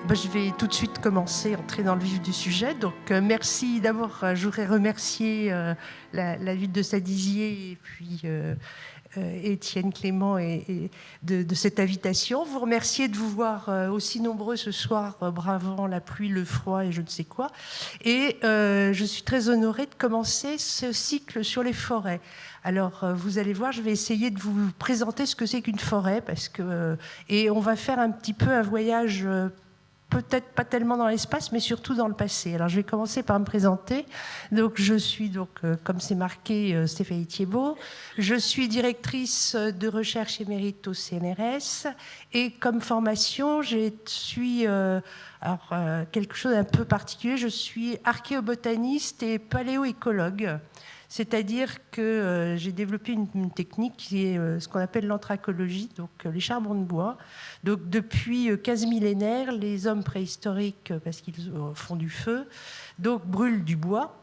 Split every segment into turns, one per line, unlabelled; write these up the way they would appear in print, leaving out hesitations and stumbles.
Je vais tout de suite commencer, entrer dans le vif du sujet. Donc, merci d'abord. Je voudrais remercier la ville de Saint-Dizier et puis Étienne Clément de cette invitation. Vous remercier de vous voir aussi nombreux ce soir, bravant la pluie, le froid et je ne sais quoi. Et je suis très honorée de commencer ce cycle sur les forêts. Alors, vous allez voir, je vais essayer de vous présenter ce que c'est qu'une forêt, et on va faire un petit peu un voyage. Peut-être pas tellement dans l'espace, mais surtout dans le passé. Alors, je vais commencer par me présenter. Donc, je suis, comme c'est marqué, Stéphanie Thiebaud. Je suis directrice de recherche émérite au CNRS. Et comme formation, je suis quelque chose d'un peu particulier. Je suis archéobotaniste et paléoécologue. C'est-à-dire que j'ai développé une technique qui est ce qu'on appelle l'anthracologie, donc les charbons de bois. Donc depuis 15 millénaires, les hommes préhistoriques, parce qu'ils font du feu, donc brûlent du bois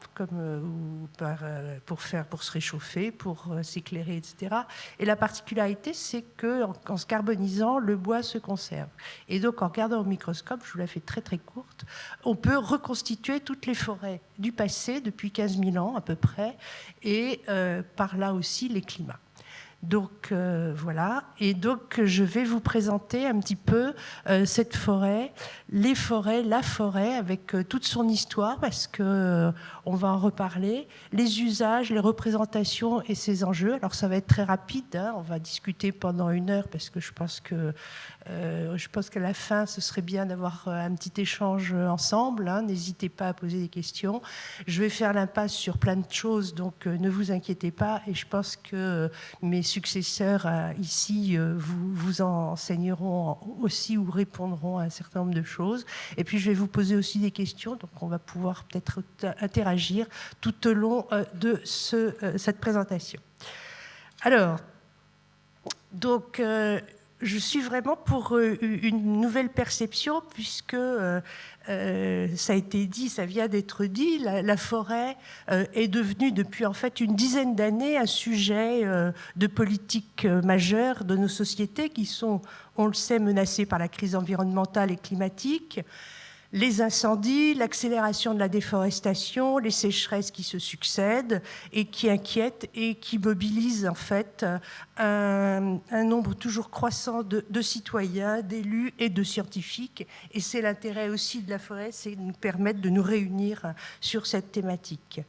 pour se réchauffer, pour s'éclairer, etc. Et la particularité, c'est qu'en se carbonisant, le bois se conserve. Et donc en regardant au microscope, je vous la fais très très courte, on peut reconstituer toutes les forêts du passé, depuis 15 000 ans à peu près, et par là aussi les climats. Donc voilà, et donc je vais vous présenter un petit peu cette forêt, les forêts, la forêt avec toute son histoire, parce que on va en reparler, les usages, les représentations et ses enjeux. Alors ça va être très rapide, hein, on va discuter pendant 1 heure, parce que je pense qu'à la fin, ce serait bien d'avoir un petit échange ensemble. Hein. N'hésitez pas à poser des questions. Je vais faire l'impasse sur plein de choses, donc ne vous inquiétez pas. Et je pense que mes successeurs ici vous enseigneront aussi ou répondront à un certain nombre de choses. Et puis, je vais vous poser aussi des questions, donc on va pouvoir peut-être interagir tout au long de cette présentation. Alors, donc... je suis vraiment pour une nouvelle perception, puisque ça a été dit, ça vient d'être dit, la forêt est devenue depuis en fait une dizaine d'années un sujet de politique majeure de nos sociétés qui sont, on le sait, menacées par la crise environnementale et climatique. Les incendies, l'accélération de la déforestation, les sécheresses qui se succèdent et qui inquiètent et qui mobilisent en fait un nombre toujours croissant de citoyens, d'élus et de scientifiques. Et c'est l'intérêt aussi de la forêt, c'est de nous permettre de nous réunir sur cette thématique.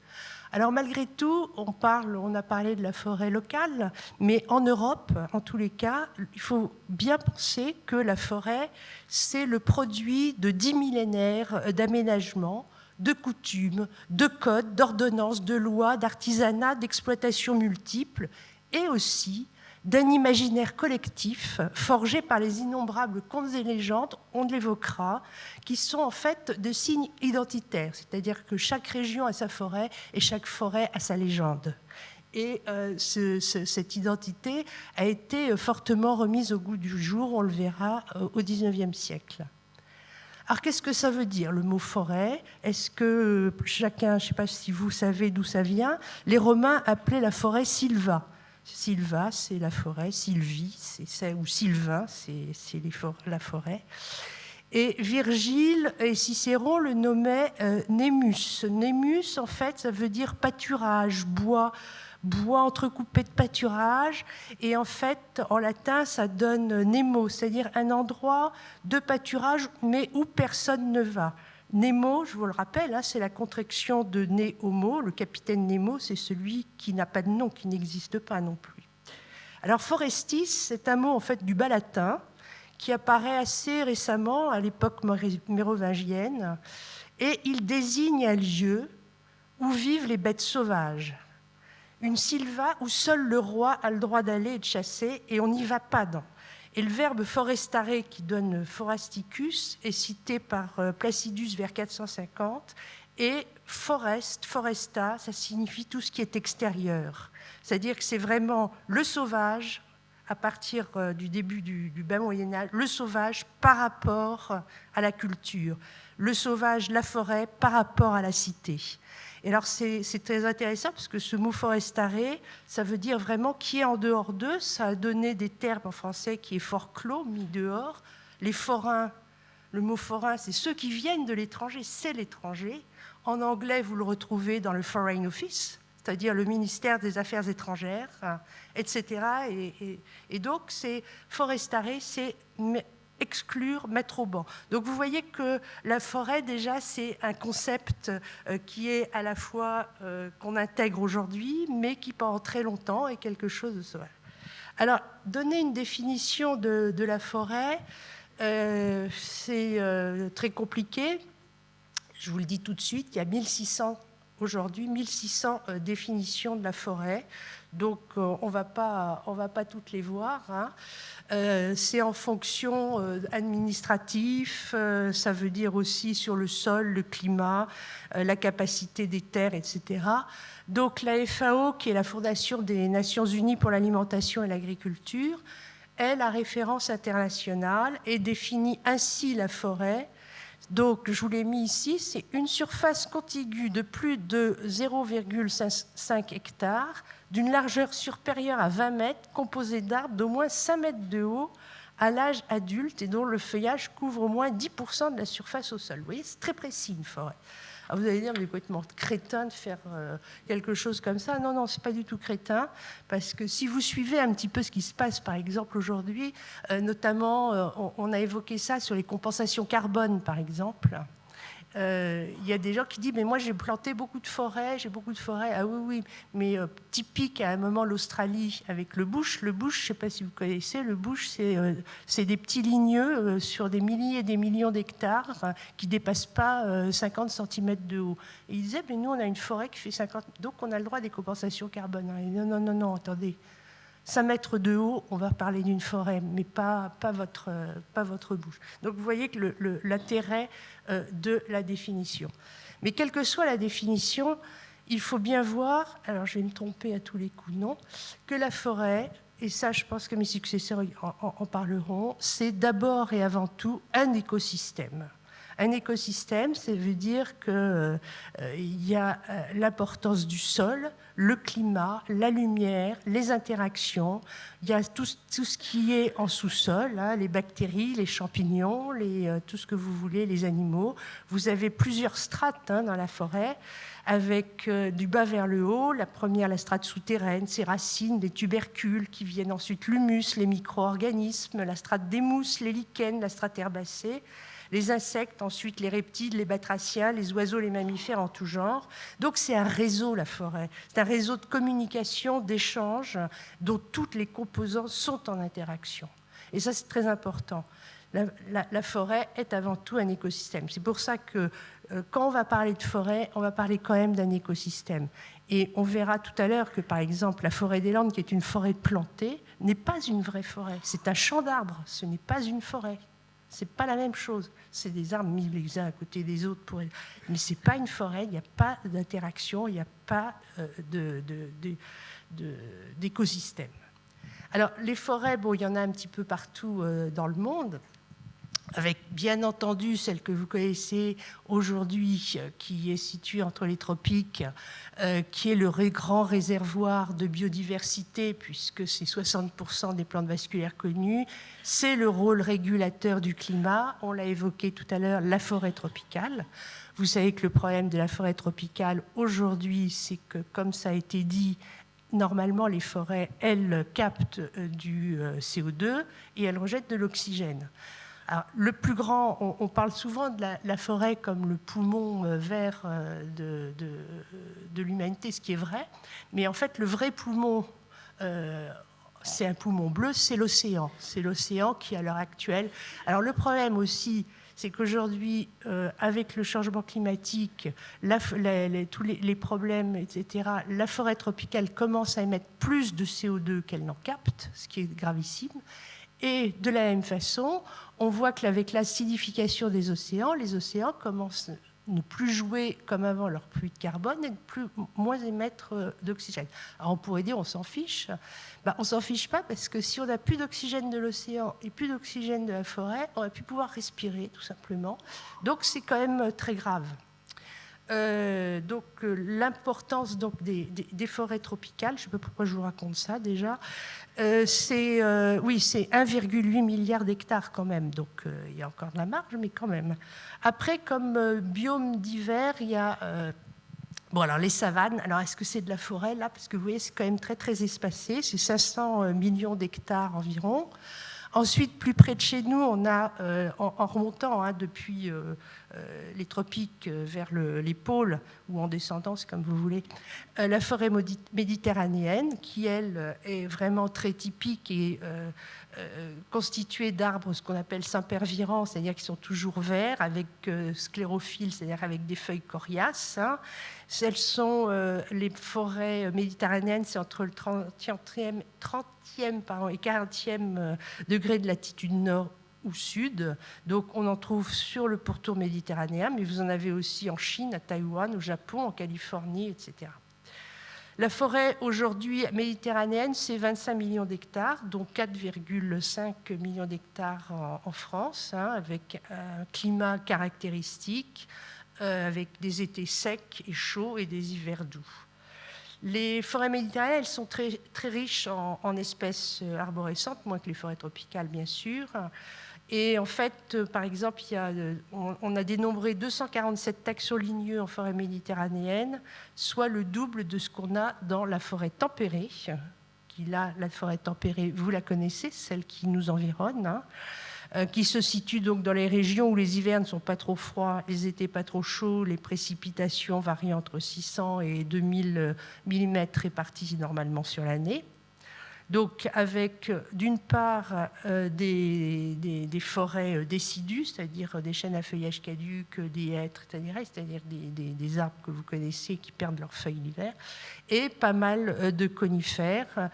Alors malgré tout, on a parlé de la forêt locale, mais en Europe, en tous les cas, il faut bien penser que la forêt, c'est le produit de 10 millénaires d'aménagement, de coutumes, de codes, d'ordonnances, de lois, d'artisanat, d'exploitation multiples, et aussi d'un imaginaire collectif forgé par les innombrables contes et légendes, on l'évoquera, qui sont en fait de signes identitaires, c'est-à-dire que chaque région a sa forêt et chaque forêt a sa légende. Et cette identité a été fortement remise au goût du jour, on le verra, au XIXe siècle. Alors qu'est-ce que ça veut dire, le mot forêt? Est-ce que chacun, je ne sais pas si vous savez d'où ça vient, les Romains appelaient la forêt Silva. Silva, c'est la forêt, Sylvie, ou Sylvain, c'est la forêt. Et Virgile et Cicéron le nommaient Nemus. Nemus, en fait, ça veut dire pâturage, bois entrecoupé de pâturage. Et en fait, en latin, ça donne nemo, c'est-à-dire un endroit de pâturage, mais où personne ne va. Nemo, je vous le rappelle, hein, c'est la contraction de né homo. Le capitaine Nemo, c'est celui qui n'a pas de nom, qui n'existe pas non plus. Alors, forestis, c'est un mot en fait du bas latin qui apparaît assez récemment à l'époque mérovingienne, et il désigne un lieu où vivent les bêtes sauvages. Une silva où seul le roi a le droit d'aller et de chasser, et on n'y va pas dans. Et le verbe forestare, qui donne forasticus, est cité par Placidus vers 450, et foresta, ça signifie tout ce qui est extérieur. C'est-à-dire que c'est vraiment le sauvage, à partir du début du bas Moyen-Âge, le sauvage par rapport à la culture, le sauvage, la forêt par rapport à la cité. Et alors c'est très intéressant parce que ce mot forestare, ça veut dire vraiment qui est en dehors d'eux. Ça a donné des termes en français qui est fort clos, mis dehors. Les forains, Le mot forain, c'est ceux qui viennent de l'étranger, c'est l'étranger. En anglais, vous le retrouvez dans le Foreign Office, c'est-à-dire le ministère des Affaires étrangères, etc. Et donc, c'est forestare, c'est exclure, mettre au banc. Donc vous voyez que la forêt, déjà, c'est un concept qui est à la fois qu'on intègre aujourd'hui, mais qui pendant très longtemps est quelque chose de sauvage. Alors, donner une définition de la forêt, c'est très compliqué. Je vous le dis tout de suite, il y a 1600 aujourd'hui, 1600 définitions de la forêt. Donc, on ne va pas toutes les voir. Hein. C'est en fonction administratif, ça veut dire aussi sur le sol, le climat, la capacité des terres, etc. Donc, la FAO, qui est la Fondation des Nations Unies pour l'alimentation et l'agriculture, est la référence internationale et définit ainsi la forêt. Donc, je vous l'ai mis ici, c'est une surface contiguë de plus de 0,5 hectares, d'une largeur supérieure à 20 mètres, composée d'arbres d'au moins 5 mètres de haut à l'âge adulte et dont le feuillage couvre au moins 10% de la surface au sol. Vous voyez, c'est très précis une forêt. Alors vous allez dire, mais complètement crétin de faire quelque chose comme ça. Non, ce n'est pas du tout crétin, parce que si vous suivez un petit peu ce qui se passe, par exemple, aujourd'hui, notamment, on a évoqué ça sur les compensations carbone, par exemple. Il y a des gens qui disent, mais moi j'ai planté beaucoup de forêts, j'ai beaucoup de forêts. Ah oui, mais typique à un moment l'Australie avec le bush. Le bush, je ne sais pas si vous connaissez, le bush c'est des petits ligneux sur des milliers et des millions d'hectares qui ne dépassent pas 50 cm de haut. Et ils disaient, mais nous on a une forêt qui fait 50, donc on a le droit des compensations carbone. Et non, attendez. 5 mètres de haut, on va parler d'une forêt, mais pas votre bouche. Donc vous voyez que l'intérêt de la définition. Mais quelle que soit la définition, il faut bien voir, alors je vais me tromper à tous les coups, non, que la forêt, et ça je pense que mes successeurs en parleront, c'est d'abord et avant tout un écosystème. Un écosystème, ça veut dire qu'il y a l'importance du sol, le climat, la lumière, les interactions. Il y a tout ce qui est en sous-sol, hein, les bactéries, les champignons, tout ce que vous voulez, les animaux. Vous avez plusieurs strates dans la forêt, avec du bas vers le haut. La première, la strate souterraine, ses racines, les tubercules qui viennent ensuite l'humus, les micro-organismes, la strate des mousses, les lichens, la strate herbacée. Les insectes, ensuite les reptiles, les batraciens, les oiseaux, les mammifères en tout genre. Donc c'est un réseau, la forêt. C'est un réseau de communication, d'échange, dont toutes les composantes sont en interaction. Et ça, c'est très important. La forêt est avant tout un écosystème. C'est pour ça que quand on va parler de forêt, on va parler quand même d'un écosystème. Et on verra tout à l'heure que, par exemple, la forêt des Landes, qui est une forêt plantée, n'est pas une vraie forêt. C'est un champ d'arbres, ce n'est pas une forêt. Ce n'est pas la même chose. C'est des arbres mis les uns à côté des autres. Mais ce n'est pas une forêt, il n'y a pas d'interaction, il n'y a pas d'écosystème. Alors, les forêts, bon, il y en a un petit peu partout dans le monde, avec bien entendu celle que vous connaissez aujourd'hui, qui est située entre les tropiques, qui est le grand réservoir de biodiversité, puisque c'est 60% des plantes vasculaires connues. C'est le rôle régulateur du climat. On l'a évoqué tout à l'heure, la forêt tropicale. Vous savez que le problème de la forêt tropicale aujourd'hui, c'est que, comme ça a été dit, normalement, les forêts, elles captent du CO2 et elles rejettent de l'oxygène. Alors, le plus grand, on parle souvent de la forêt comme le poumon vert de l'humanité, ce qui est vrai, mais en fait, le vrai poumon, c'est un poumon bleu, c'est l'océan. C'est l'océan qui, à l'heure actuelle... Alors, le problème aussi, c'est qu'aujourd'hui, avec le changement climatique, tous les problèmes, etc., la forêt tropicale commence à émettre plus de CO2 qu'elle n'en capte, ce qui est gravissime. Et de la même façon, on voit qu'avec l'acidification des océans, les océans commencent à ne plus jouer comme avant leur puits de carbone et moins émettre d'oxygène. Alors on pourrait dire on s'en fiche. Ben, on ne s'en fiche pas parce que si on n'a plus d'oxygène de l'océan et plus d'oxygène de la forêt, on ne va plus pouvoir respirer tout simplement. Donc c'est quand même très grave. l'importance des forêts tropicales, je ne sais pas pourquoi je vous raconte ça déjà, c'est 1,8 milliard d'hectares quand même, donc il y a encore de la marge, mais quand même. Après, comme biome divers, il y a alors les savanes. Alors est-ce que c'est de la forêt là? Parce que vous voyez, c'est quand même très très espacé, c'est 500 millions d'hectares environ. Ensuite, plus près de chez nous, on a, en remontant depuis les tropiques vers les pôles, ou en descendant, c'est comme vous voulez, la forêt méditerranéenne, qui, elle, est vraiment très typique et constituée d'arbres, ce qu'on appelle sempervirents, c'est-à-dire qui sont toujours verts, avec sclérophylle, c'est-à-dire avec des feuilles coriaces. Celles sont les forêts méditerranéennes, c'est entre le 30e et 40e degré de latitude nord ou sud. Donc on en trouve sur le pourtour méditerranéen, mais vous en avez aussi en Chine, à Taïwan, au Japon, en Californie, etc. La forêt aujourd'hui méditerranéenne, c'est 25 millions d'hectares, dont 4,5 millions d'hectares en France, avec un climat caractéristique, avec des étés secs et chauds et des hivers doux. Les forêts méditerranéennes, elles sont très, très riches en espèces arborescentes, moins que les forêts tropicales, bien sûr. Et en fait, par exemple, on a dénombré 247 taxoligneux en forêt méditerranéenne, soit le double de ce qu'on a dans la forêt tempérée. La forêt tempérée, vous la connaissez, celle qui nous environne, qui se situe donc dans les régions où les hivers ne sont pas trop froids, les étés pas trop chauds, les précipitations varient entre 600 et 2000 mm répartis normalement sur l'année. Donc avec d'une part des forêts décidues, c'est-à-dire des chênes à feuillage caduc, des hêtres, c'est-à-dire des arbres que vous connaissez qui perdent leurs feuilles l'hiver, et pas mal de conifères,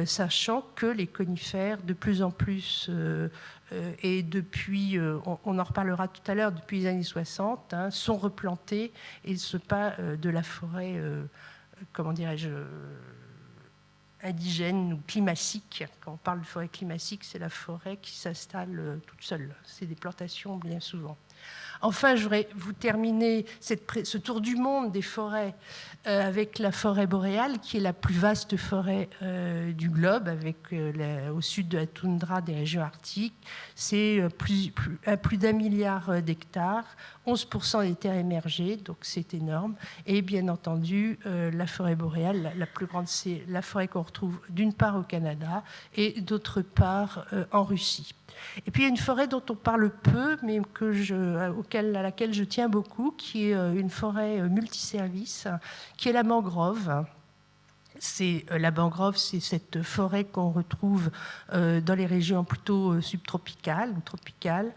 sachant que les conifères de plus en plus, et depuis, on en reparlera tout à l'heure, depuis les années 60, sont replantés et ce pas de la forêt, comment dirais-je, indigène ou climatique. Quand on parle de forêt climatique, c'est la forêt qui s'installe toute seule. C'est des plantations bien souvent. Enfin, je voudrais vous terminer ce tour du monde des forêts avec la forêt boréale, qui est la plus vaste forêt du globe, avec au sud de la toundra des régions arctiques. C'est plus d'1 milliard d'hectares, 11% des terres émergées, donc c'est énorme. Et bien entendu, la forêt boréale, la plus grande, c'est la forêt qu'on retrouve d'une part au Canada et d'autre part en Russie. Et puis il y a une forêt dont on parle peu, mais à laquelle je tiens beaucoup, qui est une forêt multiservice, qui est la mangrove. La mangrove, c'est cette forêt qu'on retrouve dans les régions plutôt subtropicales ou tropicales,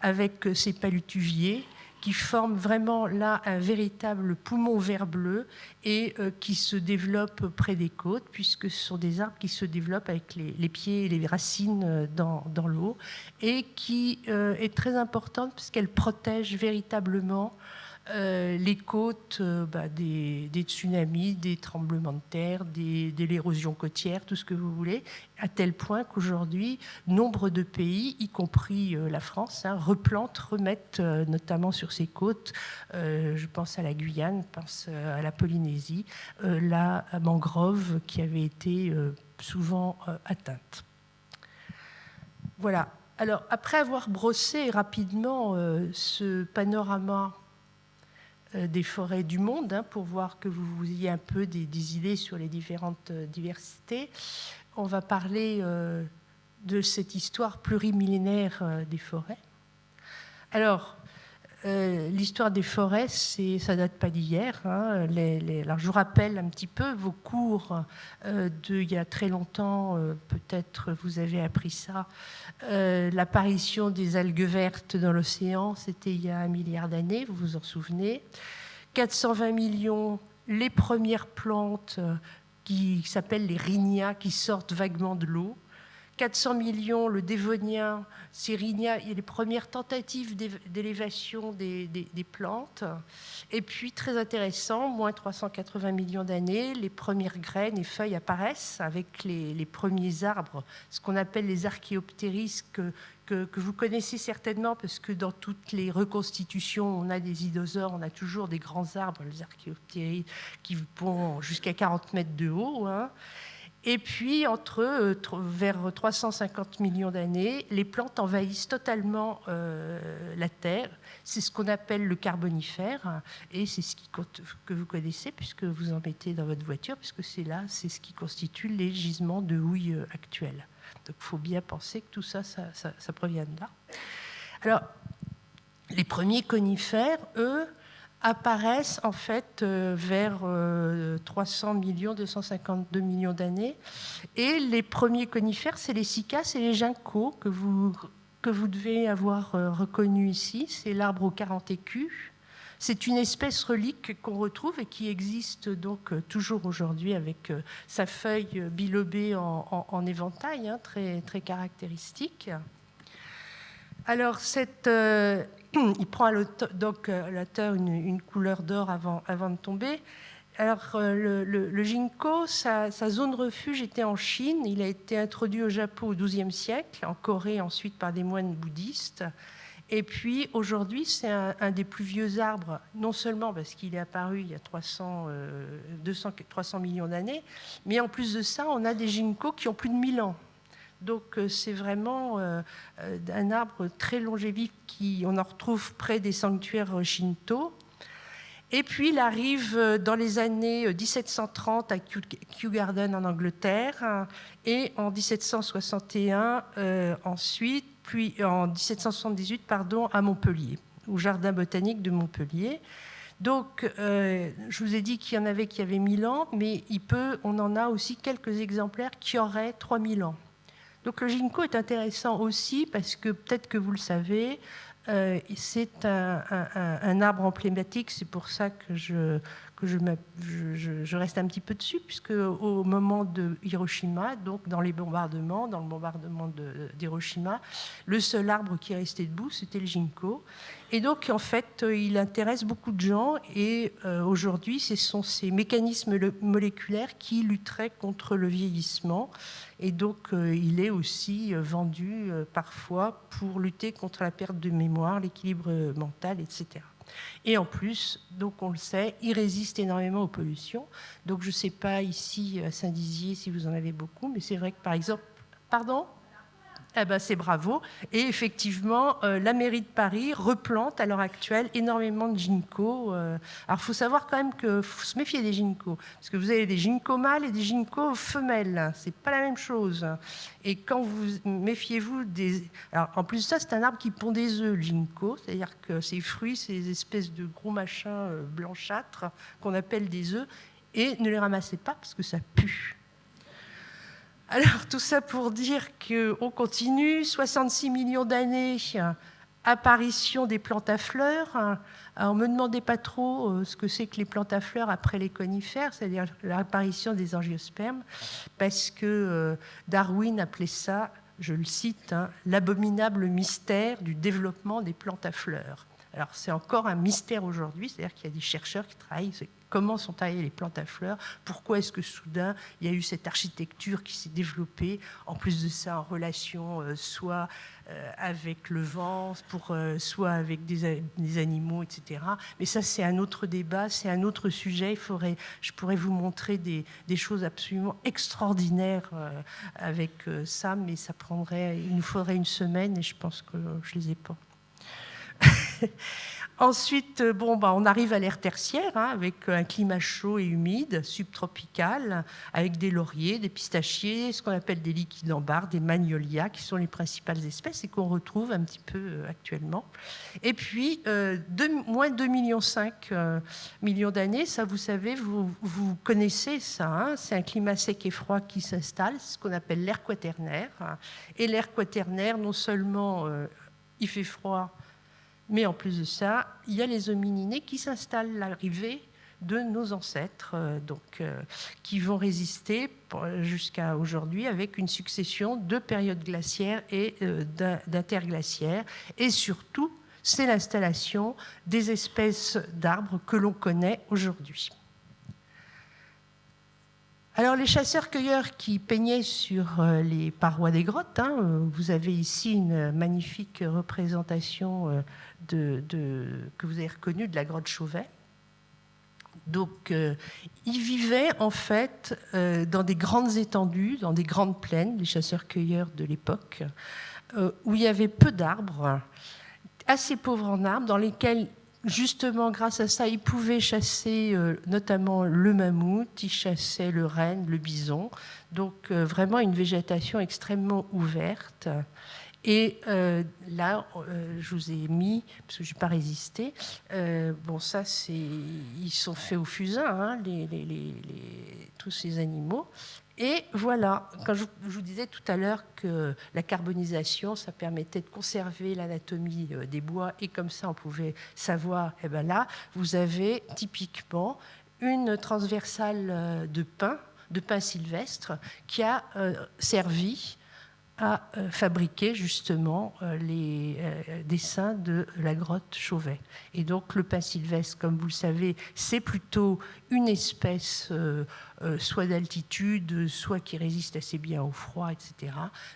avec ces palutuviers qui forment vraiment là un véritable poumon vert-bleu et qui se développent près des côtes, puisque ce sont des arbres qui se développent avec les pieds et les racines dans l'eau, et qui est très importante parce qu'elle protège véritablement les côtes des tsunamis, des tremblements de terre, de l'érosion côtière, tout ce que vous voulez, à tel point qu'aujourd'hui, nombre de pays, y compris la France, remettent notamment sur ces côtes, je pense à la Guyane, je pense à la Polynésie, la mangrove qui avait été souvent atteinte. Voilà. Alors, après avoir brossé rapidement ce panorama des forêts du monde, pour voir que vous ayez un peu des idées sur les différentes diversités. On va parler de cette histoire plurimillénaire des forêts. Alors, l'histoire des forêts, ça date pas d'hier. Alors, je vous rappelle un petit peu vos cours d'il y a très longtemps. Peut-être vous avez appris ça. L'apparition des algues vertes dans l'océan, c'était il y a 1 milliard d'années, vous vous en souvenez. 420 millions, les premières plantes qui s'appellent les rhynias, qui sortent vaguement de l'eau. 400 millions, le dévonien, ces rhynias, il y a les premières tentatives d'élévation des plantes. Et puis, très intéressant, moins 380 millions d'années, les premières graines et feuilles apparaissent avec les premiers arbres, ce qu'on appelle les archéoptérisques, que vous connaissez certainement, parce que dans toutes les reconstitutions, on a des idosaures, on a toujours des grands arbres, les archéoptérydes, qui vont jusqu'à 40 mètres de haut. Hein. Et puis, vers 350 millions d'années, les plantes envahissent totalement la Terre. C'est ce qu'on appelle le Carbonifère, et c'est ce que vous connaissez, puisque vous en mettez dans votre voiture, puisque c'est ce qui constitue les gisements de houille actuels. Donc, il faut bien penser que tout ça provient de là. Alors, les premiers conifères, eux, apparaissent en fait vers 300 millions, 252 millions d'années. Et les premiers conifères, c'est les cycas et les ginkgos que vous devez avoir reconnus ici. C'est l'arbre aux 40 écus. C'est une espèce relique qu'on retrouve et qui existe donc toujours aujourd'hui avec sa feuille bilobée en éventail, hein, très, très caractéristique. Alors, il prend à l'auteur une couleur d'or avant de tomber. Alors, le ginkgo, sa zone refuge était en Chine. Il a été introduit au Japon au XIIe siècle, en Corée ensuite par des moines bouddhistes. Et puis, aujourd'hui, c'est un des plus vieux arbres, non seulement parce qu'il est apparu il y a 300 millions d'années, mais en plus de ça, on a des ginkgos qui ont plus de 1000 ans. Donc c'est vraiment un arbre très longévif on en retrouve près des sanctuaires shinto. Et puis il arrive dans les années 1730 à Kew Garden en Angleterre et en 1761 ensuite, puis en 1778 à Montpellier, au Jardin botanique de Montpellier. Donc, je vous ai dit qu'il y en avait qui avaient 1000 ans, mais on en a aussi quelques exemplaires qui auraient 3000 ans. Donc le ginkgo est intéressant aussi parce que, peut-être que vous le savez, c'est un arbre emblématique. C'est pour ça que je reste un petit peu dessus, puisque au moment de Hiroshima, donc dans le bombardement d'Hiroshima, le seul arbre qui est resté debout, c'était le ginkgo. Et donc, en fait, il intéresse beaucoup de gens. Et aujourd'hui, ce sont ces mécanismes moléculaires qui lutteraient contre le vieillissement. Et donc, il est aussi vendu parfois pour lutter contre la perte de mémoire, l'équilibre mental, etc. Et en plus, donc on le sait, il résiste énormément aux pollutions. Donc, je ne sais pas ici à Saint-Dizier si vous en avez beaucoup, mais c'est vrai que, par exemple... Pardon ? Eh ben, c'est bravo. Et effectivement, la mairie de Paris replante à l'heure actuelle énormément de ginkgos. Alors, il faut savoir quand même qu'il faut se méfier des ginkgos, parce que vous avez des ginkgos mâles et des ginkgos femelles. C'est pas la même chose. Et quand méfiez-vous des... Alors, en plus de ça, c'est un arbre qui pond des œufs, le ginkgo. C'est-à-dire que ses fruits, c'est des espèces de gros machins blanchâtres qu'on appelle des œufs. Et ne les ramassez pas, parce que ça pue. Alors, tout ça pour dire qu'on continue. 66 millions d'années, apparition des plantes à fleurs. Alors, on ne me demandait pas trop ce que c'est que les plantes à fleurs après les conifères, c'est-à-dire l'apparition des angiospermes, parce que Darwin appelait ça, je le cite, l'abominable mystère du développement des plantes à fleurs. Alors, c'est encore un mystère aujourd'hui, c'est-à-dire qu'il y a des chercheurs qui travaillent sur comment sont taillées les plantes à fleurs, pourquoi est-ce que soudain il y a eu cette architecture qui s'est développée, en plus de ça en relation soit avec le vent, soit avec des animaux, etc. Mais ça, c'est un autre débat, c'est un autre sujet. Je pourrais vous montrer des choses absolument extraordinaires avec ça, mais il nous faudrait une semaine et je pense que je ne les ai pas. Ensuite, on arrive à l'ère tertiaire, avec un climat chaud et humide, subtropical, avec des lauriers, des pistachiers, ce qu'on appelle des liquides-ambares, des magnolias, qui sont les principales espèces et qu'on retrouve un petit peu actuellement. Et puis, moins de 2,5 millions d'années, ça, vous savez, vous connaissez ça, c'est un climat sec et froid qui s'installe, c'est ce qu'on appelle l'ère quaternaire. Et l'ère quaternaire, non seulement il fait froid, mais en plus de ça, il y a les homininés qui s'installent à l'arrivée de nos ancêtres, qui vont résister jusqu'à aujourd'hui avec une succession de périodes glaciaires et d'interglaciaires. Et surtout, c'est l'installation des espèces d'arbres que l'on connaît aujourd'hui. Alors, les chasseurs-cueilleurs qui peignaient sur les parois des grottes, hein, vous avez ici une magnifique représentation que vous avez reconnue de la grotte Chauvet. Donc, ils vivaient en fait dans des grandes étendues, dans des grandes plaines, les chasseurs-cueilleurs de l'époque, où il y avait peu d'arbres, assez pauvres en arbres, dans lesquels, justement, grâce à ça, ils pouvaient chasser notamment le mammouth, ils chassaient le renne, le bison. Donc, vraiment une végétation extrêmement ouverte. Et là, je vous ai mis, parce que je n'ai pas résisté, bon, ça, ils sont faits au fusain, hein, tous ces animaux. Et voilà, quand je vous disais tout à l'heure que la carbonisation, ça permettait de conserver l'anatomie des bois, et comme ça, on pouvait savoir, eh ben là, vous avez typiquement une transversale de pin sylvestre, qui a servi à fabriquer justement les dessins de la grotte Chauvet. Et donc le pin sylvestre, comme vous le savez, c'est plutôt une espèce soit d'altitude, soit qui résiste assez bien au froid, etc.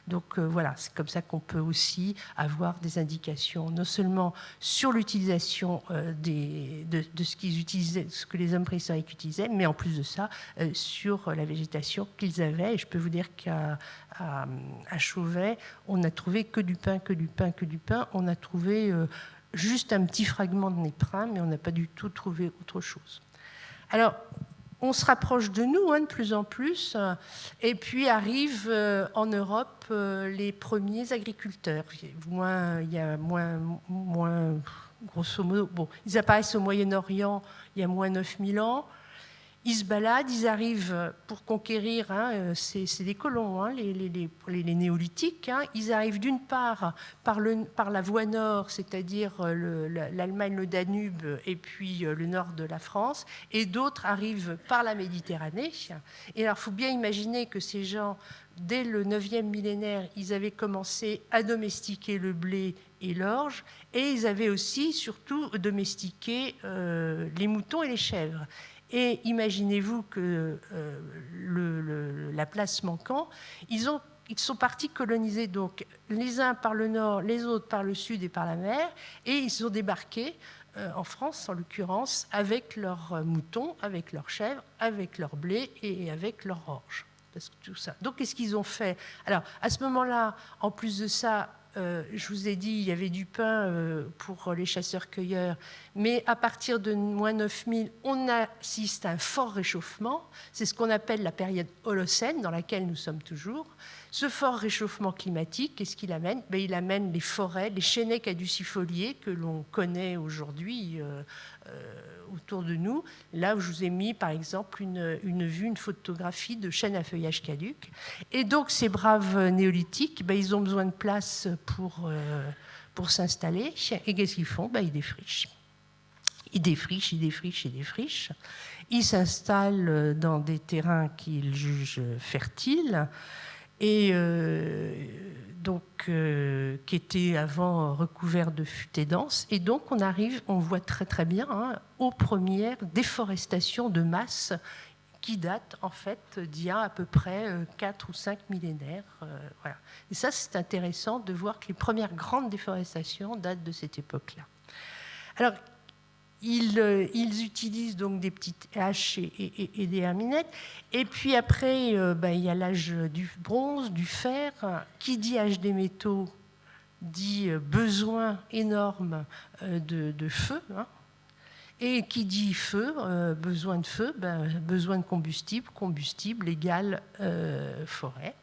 Donc voilà, c'est comme ça qu'on peut aussi avoir des indications, non seulement sur l'utilisation de ce qu'ils utilisaient, ce que les hommes préhistoriques utilisaient, mais en plus de ça, sur la végétation qu'ils avaient. Et je peux vous dire qu'à Chauvet, on n'a trouvé que du pin. On a trouvé juste un petit fragment de néprin, mais on n'a pas du tout trouvé autre chose. Alors, on se rapproche de nous, hein, de plus en plus, et puis arrivent en Europe les premiers agriculteurs. Il y a moins, grosso modo, bon, ils apparaissent au Moyen-Orient il y a moins 9000 ans. Ils se baladent, ils arrivent pour conquérir, hein, c'est des colons, hein, les néolithiques. Hein, ils arrivent d'une part par la voie nord, c'est-à-dire l'Allemagne, le Danube, et puis le nord de la France, et d'autres arrivent par la Méditerranée. Et alors, il faut bien imaginer que ces gens, dès le 9e millénaire, ils avaient commencé à domestiquer le blé et l'orge, et ils avaient aussi, surtout, domestiqué les moutons et les chèvres. Et imaginez-vous que la place manquant, ils sont partis coloniser donc les uns par le nord, les autres par le sud et par la mer, et ils ont débarqué en France, en l'occurrence, avec leurs moutons, avec leurs chèvres, avec leur blé et avec leur orge. Parce que tout ça. Donc, qu'est-ce qu'ils ont fait? Alors, à ce moment-là, en plus de ça, je vous ai dit, il y avait du pain pour les chasseurs-cueilleurs, mais à partir de moins 9000, on assiste à un fort réchauffement. C'est ce qu'on appelle la période Holocène, dans laquelle nous sommes toujours. Ce fort réchauffement climatique, qu'est-ce qu'il amène? Il amène les forêts, les chênaies caducifoliées que l'on connaît aujourd'hui autour de nous. Là, je vous ai mis, par exemple, une photographie de chênes à feuillage caduc. Et donc, ces braves néolithiques, ils ont besoin de place pour s'installer. Et qu'est-ce qu'ils font? Ils défrichent. Ils défrichent. Ils s'installent dans des terrains qu'ils jugent fertiles et qui étaient avant recouverts de futaies denses. Et donc, on voit très très bien aux premières déforestations de masse qui datent en fait d'il y a à peu près 4 ou 5 millénaires. Voilà. Et ça, c'est intéressant de voir que les premières grandes déforestations datent de cette époque-là. Alors, ils utilisent donc des petites haches et des herminettes. Et puis après, il y a l'âge du bronze, du fer. Qui dit âge des métaux dit besoin énorme de feu. Hein. Et qui dit feu, besoin de feu, besoin de combustible. Combustible égale forêt.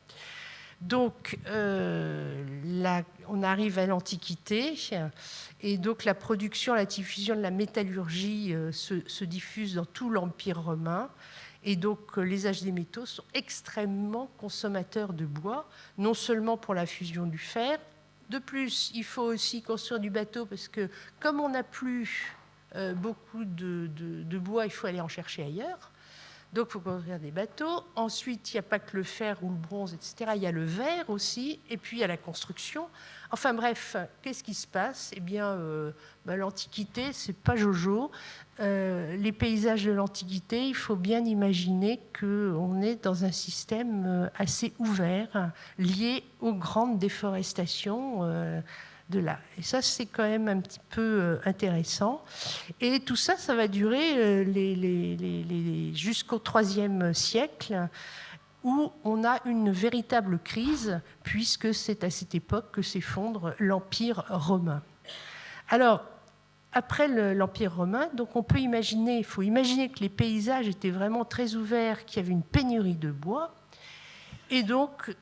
Donc, là, on arrive à l'Antiquité, et donc la production, la diffusion de la métallurgie se diffuse dans tout l'Empire romain. Et donc, les âges des métaux sont extrêmement consommateurs de bois, non seulement pour la fusion du fer. De plus, il faut aussi construire du bateau, parce que comme on n'a plus beaucoup de bois, il faut aller en chercher ailleurs. Donc, il faut construire des bateaux. Ensuite, il n'y a pas que le fer ou le bronze, etc. Il y a le verre aussi. Et puis, il y a la construction. Enfin bref, qu'est-ce qui se passe? Eh bien, l'Antiquité, c'est pas Jojo. Les paysages de l'Antiquité, il faut bien imaginer qu'on est dans un système assez ouvert, lié aux grandes déforestations de là. Et ça, c'est quand même un petit peu intéressant. Et tout ça, ça va durer jusqu'au IIIe siècle, où on a une véritable crise, puisque c'est à cette époque que s'effondre l'Empire romain. Alors, après l'Empire romain, donc on peut imaginer, il faut imaginer que les paysages étaient vraiment très ouverts, qu'il y avait une pénurie de bois. Et donc,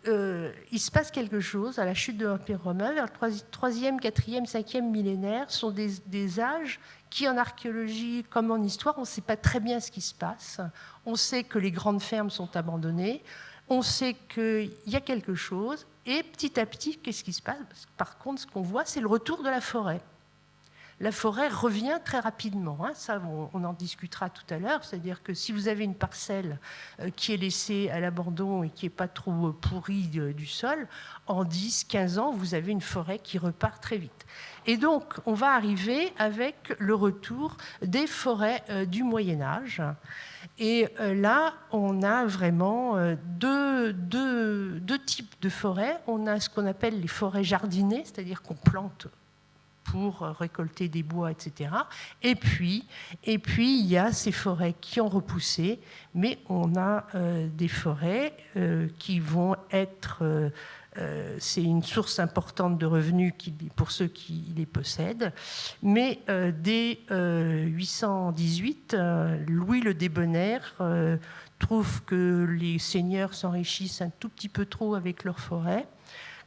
il se passe quelque chose à la chute de l'Empire romain, vers le 3e, 4e, 5e millénaire, sont des âges qui, en archéologie comme en histoire, on ne sait pas très bien ce qui se passe. On sait que les grandes fermes sont abandonnées, on sait qu'il y a quelque chose, et petit à petit, qu'est-ce qui se passe? Par contre, ce qu'on voit, c'est le retour de la forêt. La forêt revient très rapidement. Ça, on en discutera tout à l'heure. C'est-à-dire que si vous avez une parcelle qui est laissée à l'abandon et qui n'est pas trop pourrie du sol, en 10, 15 ans, vous avez une forêt qui repart très vite. Et donc, on va arriver avec le retour des forêts du Moyen-Âge. Et là, on a vraiment deux types de forêts. On a ce qu'on appelle les forêts jardinées, c'est-à-dire qu'on plante pour récolter des bois, etc. Et puis, il y a ces forêts qui ont repoussé, mais on a des forêts qui vont être... c'est une source importante de revenus pour ceux qui les possèdent. Mais dès 818, Louis le Débonnaire trouve que les seigneurs s'enrichissent un tout petit peu trop avec leurs forêts,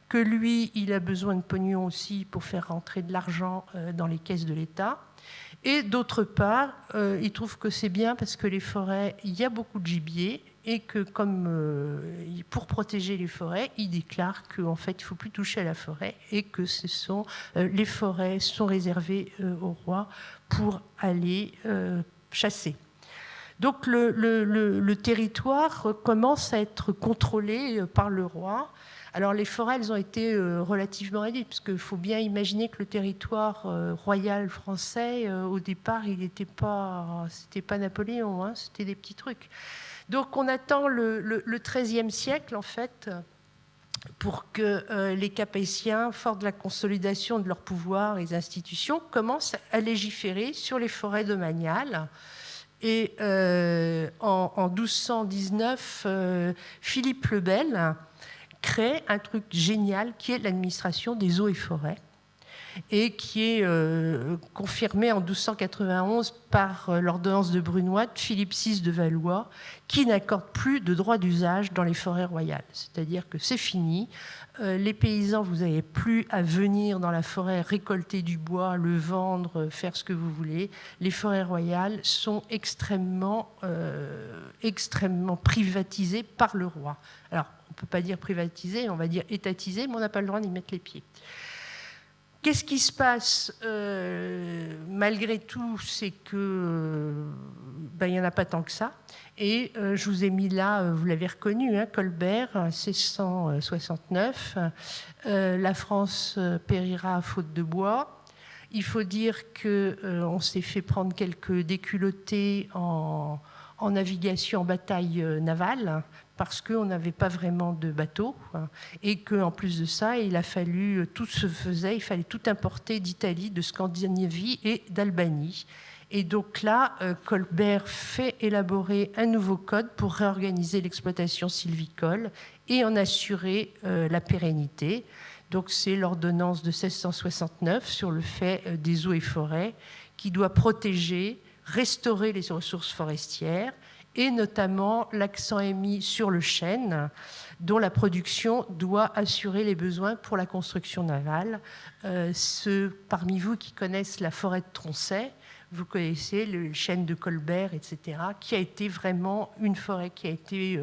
que lui, il a besoin de pognon aussi pour faire rentrer de l'argent dans les caisses de l'État. Et d'autre part, il trouve que c'est bien parce que les forêts, il y a beaucoup de gibier et que pour protéger les forêts, il déclare qu'en fait, il ne faut plus toucher à la forêt et que les forêts sont réservées au roi pour aller chasser. Donc le territoire commence à être contrôlé par le roi. Alors les forêts, elles ont été relativement réduites, parce qu'il faut bien imaginer que le territoire royal français, au départ, c'était pas Napoléon, c'était des petits trucs. Donc on attend le XIIIe siècle, en fait, pour que les Capétiens, forts de la consolidation de leur pouvoir et des institutions, commencent à légiférer sur les forêts domaniales. Et en 1219, Philippe le Bel crée un truc génial qui est l'administration des eaux et forêts et qui est confirmé en 1291 par l'ordonnance de Brunois de Philippe VI de Valois, qui n'accorde plus de droit d'usage dans les forêts royales. C'est-à-dire que c'est fini. Les paysans, vous n'avez plus à venir dans la forêt récolter du bois, le vendre, faire ce que vous voulez. Les forêts royales sont extrêmement privatisées par le roi. Alors, on ne peut pas dire privatisées, on va dire étatisées, mais on n'a pas le droit d'y mettre les pieds. Qu'est-ce qui se passe malgré tout? C'est que il n'y en a pas tant que ça. Et je vous ai mis là, vous l'avez reconnu, Colbert, 1669. La France périra faute de bois. Il faut dire qu'on s'est fait prendre quelques déculottés en navigation, en bataille navale, parce qu'on n'avait pas vraiment de bateau, et qu'en plus de ça, il fallait tout importer d'Italie, de Scandinavie et d'Albanie. Et donc là, Colbert fait élaborer un nouveau code pour réorganiser l'exploitation sylvicole et en assurer la pérennité. Donc c'est l'ordonnance de 1669 sur le fait des eaux et forêts qui doit protéger, restaurer les ressources forestières, et notamment l'accent est mis sur le chêne, dont la production doit assurer les besoins pour la construction navale. Ceux parmi vous qui connaissent la forêt de Tronchet, vous connaissez le chêne de Colbert, etc., qui a été vraiment une forêt qui a été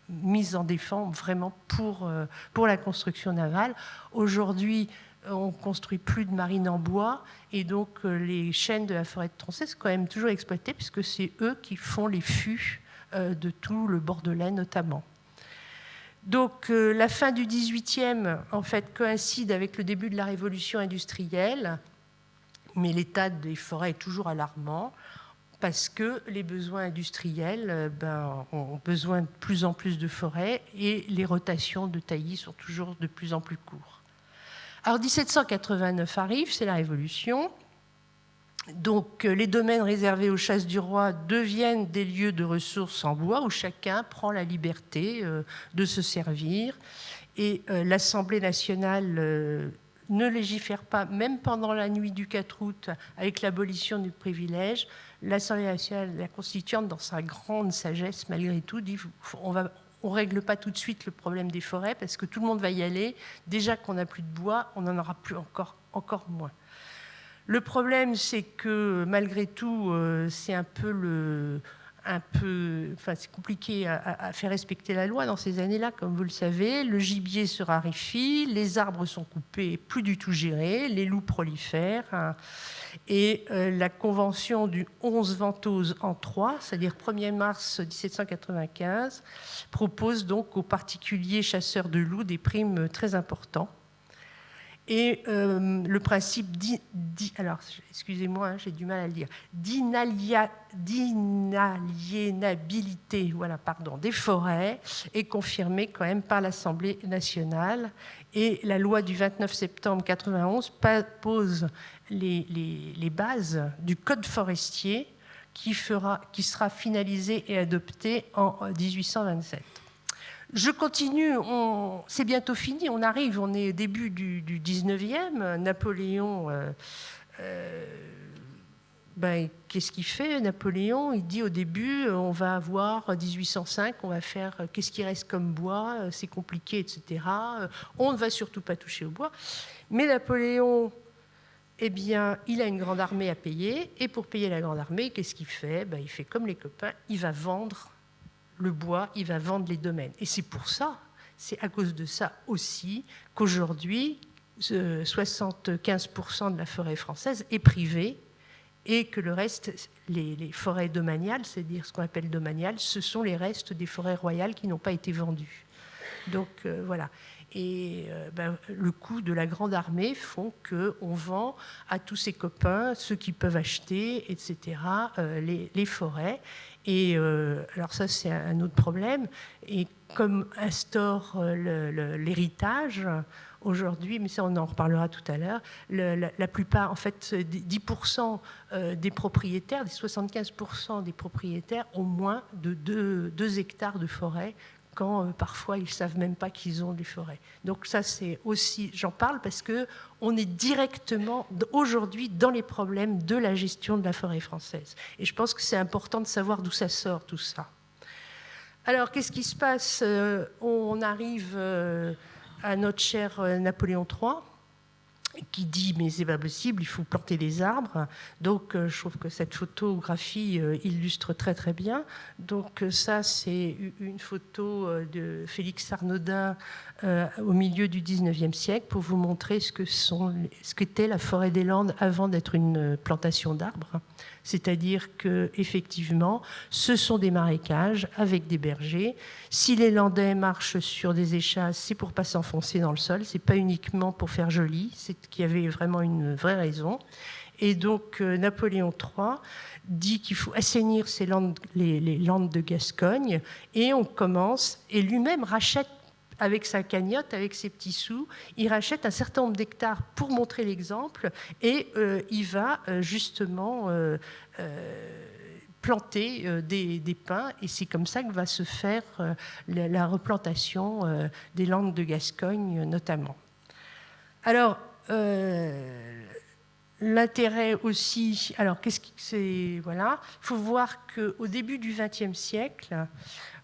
mise en défense vraiment pour la construction navale. Aujourd'hui, on ne construit plus de marines en bois, et donc les chênes de la forêt de Tronchet sont quand même toujours exploités, puisque c'est eux qui font les fûts de tout le Bordelais notamment. Donc la fin du XVIIIe en fait, coïncide avec le début de la révolution industrielle, mais l'état des forêts est toujours alarmant parce que les besoins industriels ont besoin de plus en plus de forêts et les rotations de taillis sont toujours de plus en plus courtes. Alors 1789 arrive, c'est la Révolution. Donc les domaines réservés aux chasses du roi deviennent des lieux de ressources en bois où chacun prend la liberté de se servir. Et l'Assemblée nationale ne légifère pas, même pendant la nuit du 4 août, avec l'abolition du privilège. L'Assemblée nationale, la constituante, dans sa grande sagesse, malgré tout, dit on ne règle pas tout de suite le problème des forêts parce que tout le monde va y aller. Déjà qu'on n'a plus de bois, on n'en aura plus encore moins. Le problème, c'est que malgré tout, c'est c'est compliqué à faire respecter la loi dans ces années-là, comme vous le savez. Le gibier se raréfie, les arbres sont coupés, plus du tout gérés, les loups prolifèrent. Hein, et la convention du 11 Ventose en 3, c'est-à-dire 1er mars 1795, propose donc aux particuliers chasseurs de loups des primes très importantes. Et le principe alors, excusez-moi, j'ai du mal à le dire, d'inaliénabilité des forêts est confirmé quand même par l'Assemblée nationale. Et la loi du 29 septembre 91 pose les bases du Code forestier qui sera finalisé et adopté en 1827. Je continue, c'est bientôt fini, on est au début du 19e. Napoléon, qu'est-ce qu'il fait Napoléon, il dit au début, on va avoir 1805, on va faire qu'est-ce qui reste comme bois, c'est compliqué, etc. On ne va surtout pas toucher au bois. Mais Napoléon, eh bien, il a une grande armée à payer, et pour payer la grande armée, qu'est-ce qu'il fait Il fait comme les copains, il va vendre le bois, il va vendre les domaines. Et c'est à cause de ça aussi qu'aujourd'hui, 75% de la forêt française est privée et que le reste, les forêts domaniales, c'est-à-dire ce qu'on appelle domaniales, ce sont les restes des forêts royales qui n'ont pas été vendues. Donc voilà. Et le coût de la grande armée font qu'on vend à tous ses copains, ceux qui peuvent acheter, etc., les forêts. Et alors ça, c'est un autre problème. Et comme instaure l'héritage, aujourd'hui, mais ça on en reparlera tout à l'heure, la plupart, en fait, 10% des propriétaires, des 75% des propriétaires ont moins de 2 hectares de forêt quand parfois ils ne savent même pas qu'ils ont des forêts. Donc ça, c'est aussi, j'en parle parce qu'on est directement aujourd'hui dans les problèmes de la gestion de la forêt française. Et je pense que c'est important de savoir d'où ça sort, tout ça. Alors, qu'est-ce qui se passe On arrive à notre cher Napoléon III, qui dit « mais c'est pas possible, il faut planter des arbres ». Donc je trouve que cette photographie illustre très très bien. Donc ça, c'est une photo de Félix Arnaudin au milieu du 19e siècle pour vous montrer ce qu'était la forêt des Landes avant d'être une plantation d'arbres. C'est-à-dire qu'effectivement, ce sont des marécages avec des bergers. Si les Landais marchent sur des échasses, c'est pour ne pas s'enfoncer dans le sol, ce n'est pas uniquement pour faire joli, c'est qu'il y avait vraiment une vraie raison. Et donc Napoléon III dit qu'il faut assainir les landes de Gascogne, et on commence, et lui-même rachète avec sa cagnotte, avec ses petits sous, il rachète un certain nombre d'hectares pour montrer l'exemple, et il va justement planter des pins, et c'est comme ça que va se faire la replantation des landes de Gascogne notamment. Alors, l'intérêt aussi, alors qu'est-ce que c'est, voilà, il faut voir qu'au début du XXe siècle,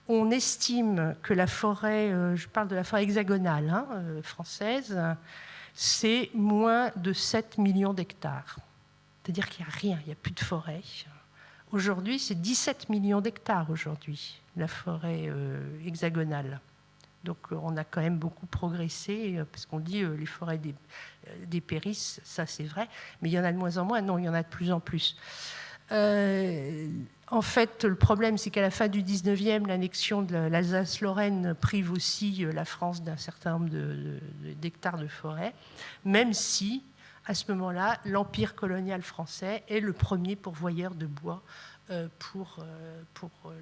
on estime que la forêt, je parle de la forêt hexagonale française, c'est moins de 7 millions d'hectares. C'est-à-dire qu'il n'y a rien, il n'y a plus de forêt. Aujourd'hui, c'est 17 millions d'hectares aujourd'hui, la forêt hexagonale. Donc on a quand même beaucoup progressé, parce qu'on dit les forêts dépérissent, ça c'est vrai, mais il y en a de moins en moins, non, il y en a de plus en plus. En fait, le problème, c'est qu'à la fin du 19e, l'annexion de l'Alsace-Lorraine prive aussi la France d'un certain nombre d'hectares de forêt, même si, à ce moment-là, l'Empire colonial français est le premier pourvoyeur de bois pour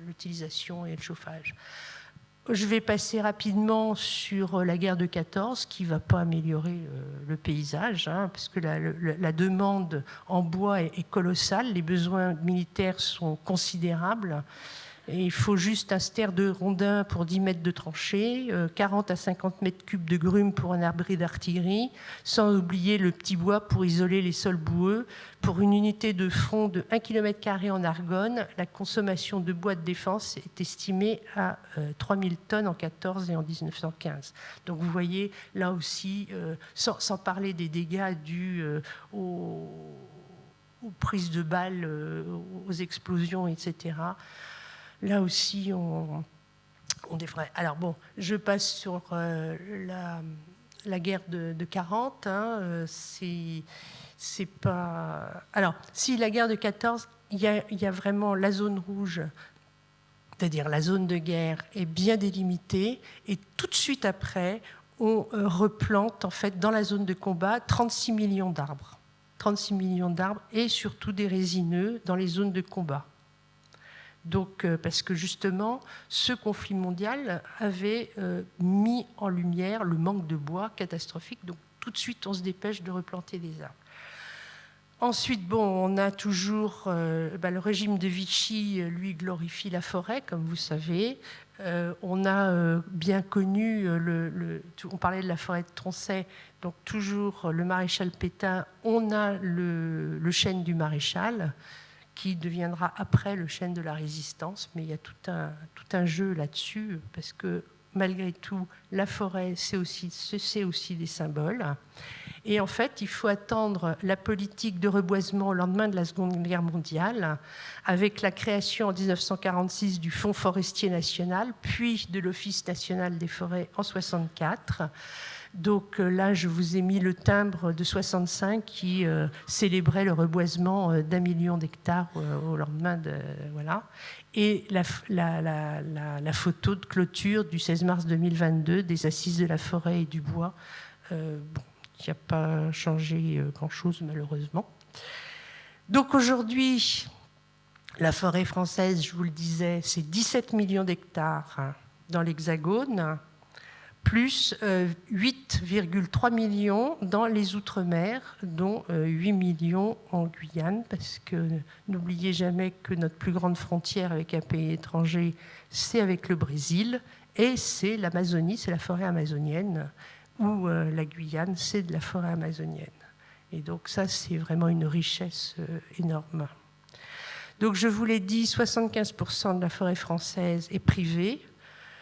l'utilisation et le chauffage. Je vais passer rapidement sur la guerre de 14, qui ne va pas améliorer le paysage, parce que la demande en bois est colossale, les besoins militaires sont considérables. Et il faut juste un ster de rondins pour 10 mètres de tranchée, 40 à 50 mètres cubes de grumes pour un abri d'artillerie, sans oublier le petit bois pour isoler les sols boueux. Pour une unité de front de 1 km² en Argonne, la consommation de bois de défense est estimée à 3000 tonnes en 14 et en 1915. Donc vous voyez, là aussi, sans parler des dégâts dus aux prises de balles, aux explosions, etc., là aussi, on devrait. Alors bon, je passe sur la guerre de 40. C'est pas. Alors, si la guerre de 14, il y a vraiment la zone rouge, c'est-à-dire la zone de guerre, est bien délimitée, et tout de suite après, on replante en fait dans la zone de combat 36 millions d'arbres. 36 millions d'arbres et surtout des résineux dans les zones de combat. Donc, parce que justement, ce conflit mondial avait mis en lumière le manque de bois catastrophique. Donc, tout de suite, on se dépêche de replanter des arbres. Ensuite, bon, on a toujours le régime de Vichy, lui, glorifie la forêt, comme vous savez. On a bien connu, on parlait de la forêt de Tronchet, donc toujours le maréchal Pétain. On a le chêne du maréchal, qui deviendra après le chêne de la résistance, mais il y a tout un jeu là-dessus, parce que malgré tout, la forêt, c'est aussi des symboles. Et en fait, il faut attendre la politique de reboisement au lendemain de la Seconde Guerre mondiale, avec la création en 1946 du Fonds forestier national, puis de l'Office national des forêts en 1964. Donc là, je vous ai mis le timbre de 65 qui célébrait le reboisement d'1 million d'hectares au lendemain de... Voilà. Et la photo de clôture du 16 mars 2022 des Assises de la forêt et du bois, qui n'a pas changé grand-chose malheureusement. Donc aujourd'hui, la forêt française, je vous le disais, c'est 17 millions d'hectares dans l'Hexagone, plus 8,3 millions dans les Outre-mer, dont 8 millions en Guyane, parce que n'oubliez jamais que notre plus grande frontière avec un pays étranger, c'est avec le Brésil, et c'est l'Amazonie, c'est la forêt amazonienne, ou la Guyane, c'est de la forêt amazonienne. Et donc ça, c'est vraiment une richesse énorme. Donc je vous l'ai dit, 75% de la forêt française est privée,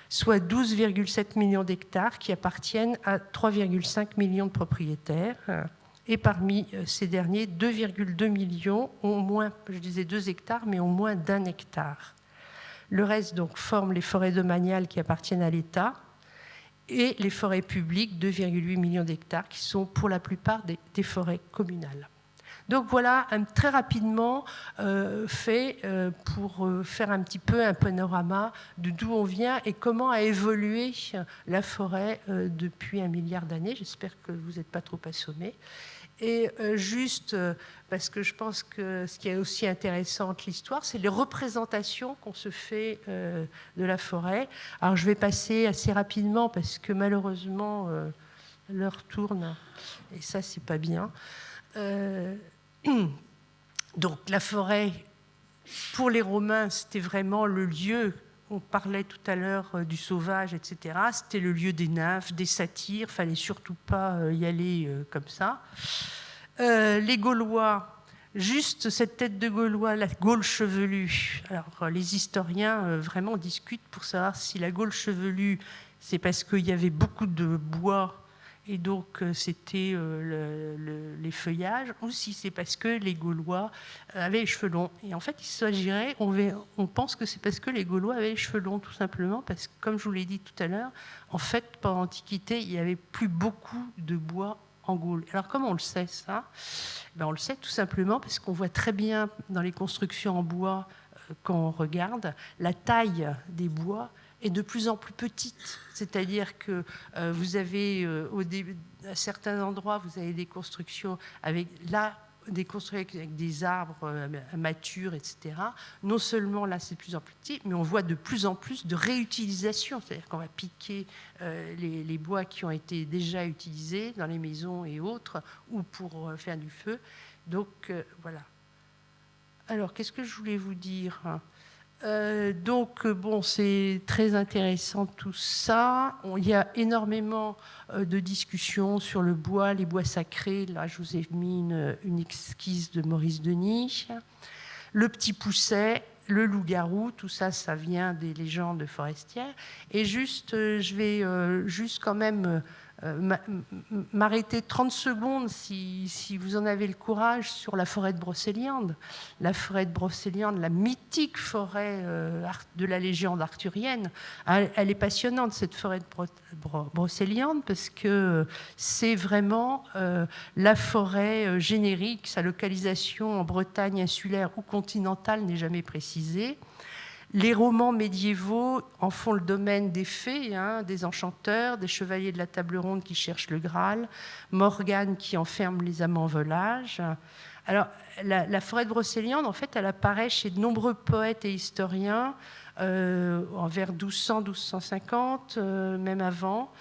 soit 12,7 millions d'hectares qui appartiennent à 3,5 millions de propriétaires. Et parmi ces derniers, 2,2 millions ont moins, je disais 2 hectares, mais ont moins d'1 hectare. Le reste donc forme les forêts domaniales qui appartiennent à l'État et les forêts publiques, 2,8 millions d'hectares, qui sont pour la plupart des forêts communales. Donc voilà, très rapidement fait pour faire un petit peu un panorama de d'où on vient et comment a évolué la forêt depuis 1 milliard d'années. J'espère que vous n'êtes pas trop assommés. Et juste parce que je pense que ce qui est aussi intéressant de l'histoire, c'est les représentations qu'on se fait de la forêt. Alors je vais passer assez rapidement parce que malheureusement l'heure tourne et ça c'est pas bien. Donc la forêt, pour les Romains, c'était vraiment le lieu, on parlait tout à l'heure du sauvage, etc. C'était le lieu des nymphes, des satyres, il ne fallait surtout pas y aller comme ça. Les Gaulois, juste cette tête de Gaulois, la Gaule chevelue. Alors les historiens vraiment discutent pour savoir si la Gaule chevelue, c'est parce qu'il y avait beaucoup de bois et donc c'était les feuillages, ou si c'est parce que les Gaulois avaient les cheveux longs. Et en fait, il s'agirait, on pense que c'est parce que les Gaulois avaient les cheveux longs, tout simplement, parce que, comme je vous l'ai dit tout à l'heure, en fait, pendant l'Antiquité, il n'y avait plus beaucoup de bois en Gaule. Alors comment on le sait ça? On le sait tout simplement parce qu'on voit très bien dans les constructions en bois, quand on regarde, la taille des bois est de plus en plus petite. C'est-à-dire que vous avez, à certains endroits, vous avez des constructions avec des constructions avec des arbres matures, etc. Non seulement là, c'est de plus en plus petit, mais on voit de plus en plus de réutilisation. C'est-à-dire qu'on va piquer les bois qui ont été déjà utilisés dans les maisons et autres, ou pour faire du feu. Donc, voilà. Alors, qu'est-ce que je voulais vous dire ? Bon, c'est très intéressant tout ça. Il y a énormément de discussions sur le bois, les bois sacrés. Là, je vous ai mis une esquisse de Maurice Denis. Le petit pousset, le loup-garou, tout ça, ça vient des légendes forestières. Et juste, je vais juste quand même m'arrêter 30 secondes, si vous en avez le courage, sur la forêt de Brocéliande. La forêt de Brocéliande, la mythique forêt de la légende arthurienne. Elle est passionnante, cette forêt de Brocéliande, parce que c'est vraiment la forêt générique. Sa localisation en Bretagne insulaire ou continentale n'est jamais précisée. Les romans médiévaux en font le domaine des fées, des enchanteurs, des chevaliers de la table ronde qui cherchent le Graal, Morgane qui enferme les amants volages. Alors, la forêt de Brocéliande, en fait, elle apparaît chez de nombreux poètes et historiens vers 1200, 1250, même avant.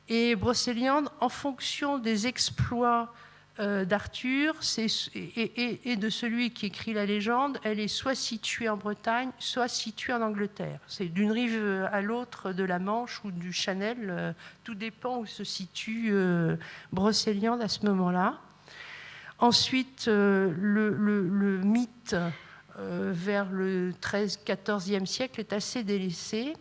Et Brocéliande, en fonction des exploits d'Arthur et de celui qui écrit la légende, elle est soit située en Bretagne, soit située en Angleterre. C'est d'une rive à l'autre de la Manche ou du Channel, tout dépend où se situe Brocéliande à ce moment-là. Ensuite, le mythe vers le XIIe siècle est assez délaissé.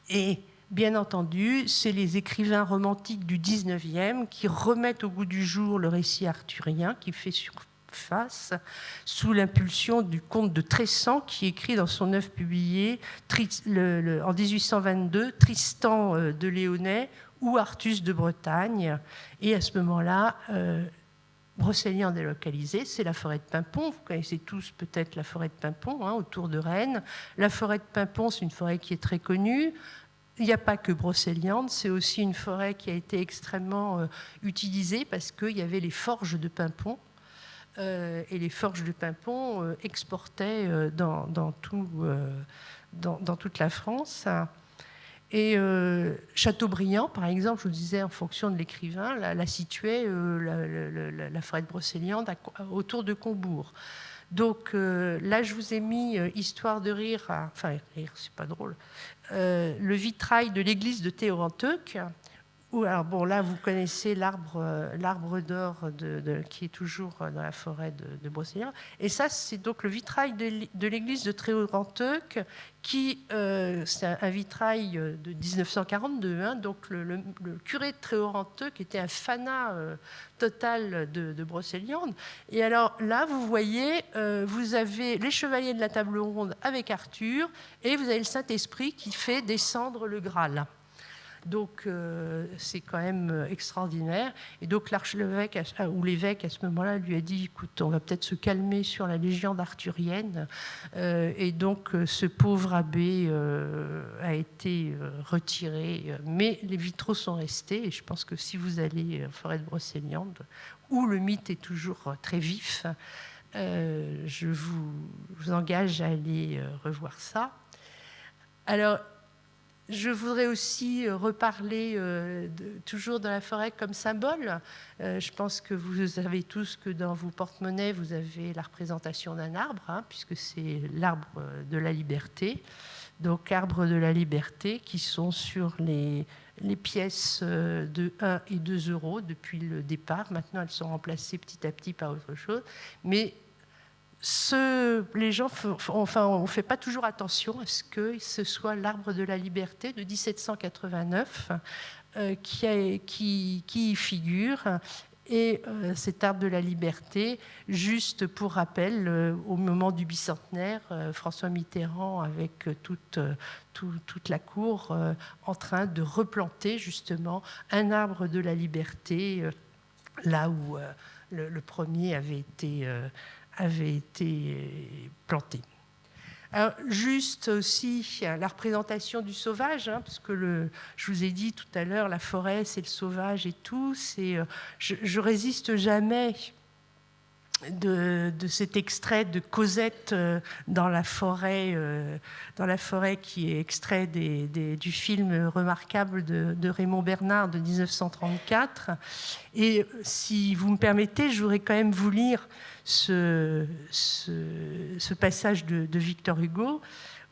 Et bien entendu, c'est les écrivains romantiques du XIXe qui remettent au goût du jour le récit arthurien qui fait surface sous l'impulsion du comte de Tressan qui écrit dans son œuvre publiée en 1822 Tristan de Léonais ou Artus de Bretagne. Et à ce moment-là, Brocéliande est localisée, c'est la forêt de Paimpont. Vous connaissez tous peut-être la forêt de Paimpont, autour de Rennes. La forêt de Paimpont, c'est une forêt qui est très connue. Il n'y a pas que Brocéliande, c'est aussi une forêt qui a été extrêmement utilisée parce qu'il y avait les forges de Paimpont. Et les forges de Paimpont exportaient dans toute la France. Et Chateaubriand, par exemple, je vous disais, en fonction de l'écrivain, la situait, la forêt de Brocéliande, autour de Combourg. Donc là, je vous ai mis, histoire de rire, enfin rire, c'est pas drôle, le vitrail de l'église de Théoranteuc. Alors bon, là, vous connaissez l'arbre d'or qui est toujours dans la forêt de Brocéliande. Et ça, c'est donc le vitrail de l'église de Théoranteuc, c'est un vitrail de 1942. Donc le curé de Théoranteuc était un fanat total de Brocéliande. Et alors là, vous voyez, vous avez les chevaliers de la table ronde avec Arthur, et vous avez le Saint-Esprit qui fait descendre le Graal. Donc, c'est quand même extraordinaire. Et donc, l'archevêque ou l'évêque, à ce moment-là, lui a dit, écoute, on va peut-être se calmer sur la légende arthurienne. Et donc, ce pauvre abbé a été retiré. Mais les vitraux sont restés. Et je pense que si vous allez à Forêt de Brocéliande, où le mythe est toujours très vif, je vous engage à aller revoir ça. Alors, je voudrais aussi reparler toujours de la forêt comme symbole. Je pense que vous savez tous que dans vos porte-monnaies, vous avez la représentation d'un arbre, puisque c'est l'arbre de la liberté. Donc, arbre de la liberté qui sont sur les pièces de 1 et 2 euros depuis le départ. Maintenant, elles sont remplacées petit à petit par autre chose. Mais les gens, on ne fait pas toujours attention à ce que ce soit l'arbre de la liberté de 1789 qui y figure. Et cet arbre de la liberté, juste pour rappel, au moment du bicentenaire, François Mitterrand, avec toute la cour, en train de replanter justement un arbre de la liberté là où le premier avait été planté. Alors, juste aussi la représentation du sauvage, parce que je vous ai dit tout à l'heure, la forêt, c'est le sauvage et tout. Je résiste jamais de cet extrait de Cosette dans la forêt qui est extrait du film remarquable de Raymond Bernard de 1934. Et si vous me permettez, je voudrais quand même vous lire ce passage de Victor Hugo,